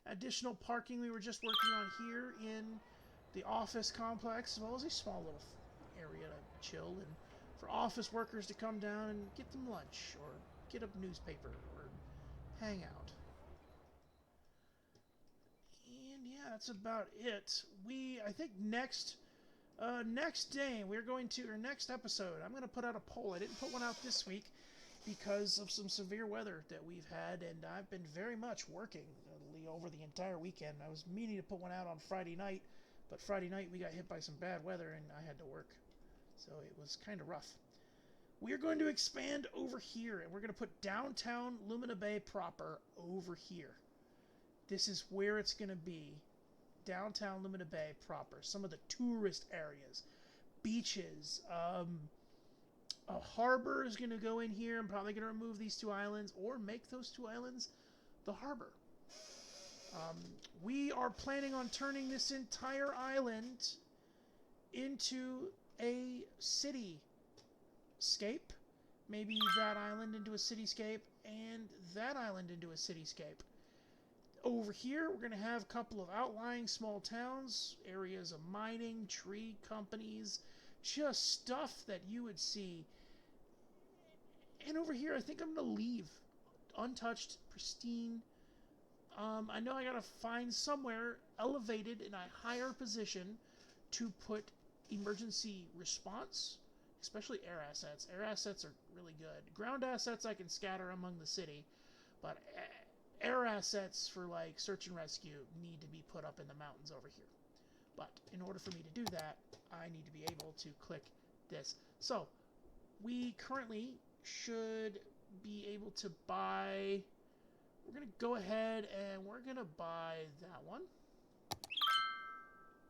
Additional parking we were just working on here in the office complex, as well as a small little area to chill and for office workers to come down and get them lunch or get a newspaper or hang out. And yeah, that's about it. I think next day next episode, I'm going to put out a poll. I didn't put one out this week because of some severe weather that we've had, and I've been very much working over the entire weekend. I was meaning to put one out on Friday night, but Friday night we got hit by some bad weather and I had to work. So it was kind of rough. We're going to expand over here, and we're going to put downtown Lumina Bay proper over here. This is where it's going to be. Downtown Lumina Bay proper. Some of the tourist areas. Beaches. A harbor is going to go in here. I'm probably going to remove these 2 islands or make those 2 islands the harbor. We are planning on turning this entire island into a cityscape. Maybe that island into a cityscape and that island into a cityscape. Over here, we're going to have a couple of outlying small towns, areas of mining, tree companies, just stuff that you would see. And over here, I think I'm going to leave untouched, pristine. I know I got to find somewhere elevated in a higher position to put emergency response, especially air assets. Air assets are really good. Ground assets I can scatter among the city, but air assets for like search and rescue need to be put up in the mountains over here. But in order for me to do that, I need to be able to click this. So we currently should be able to buy. We're going to go ahead and we're going to buy that one.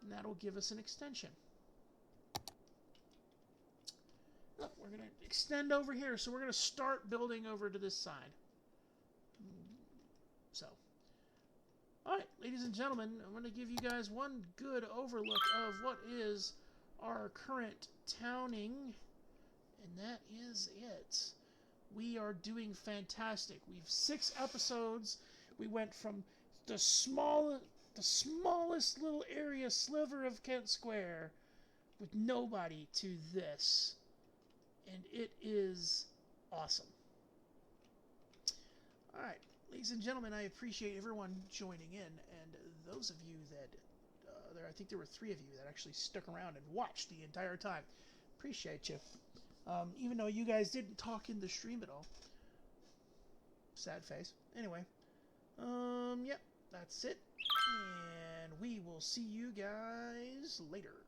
And that'll give us an extension. Look, we're going to extend over here, so we're going to start building over to this side. So, alright, ladies and gentlemen, I'm going to give you guys one good overlook of what is our current towning, and that is it. We are doing fantastic. We've 6 episodes. We went from the smallest little area sliver of Kent Square with nobody to this, and it is awesome. Alright, ladies and gentlemen, I appreciate everyone joining in, and those of you that I think there were 3 of you that actually stuck around and watched the entire time. Appreciate you. Even though you guys didn't talk in the stream at all. Sad face. Anyway, yep, that's it, and we will see you guys later.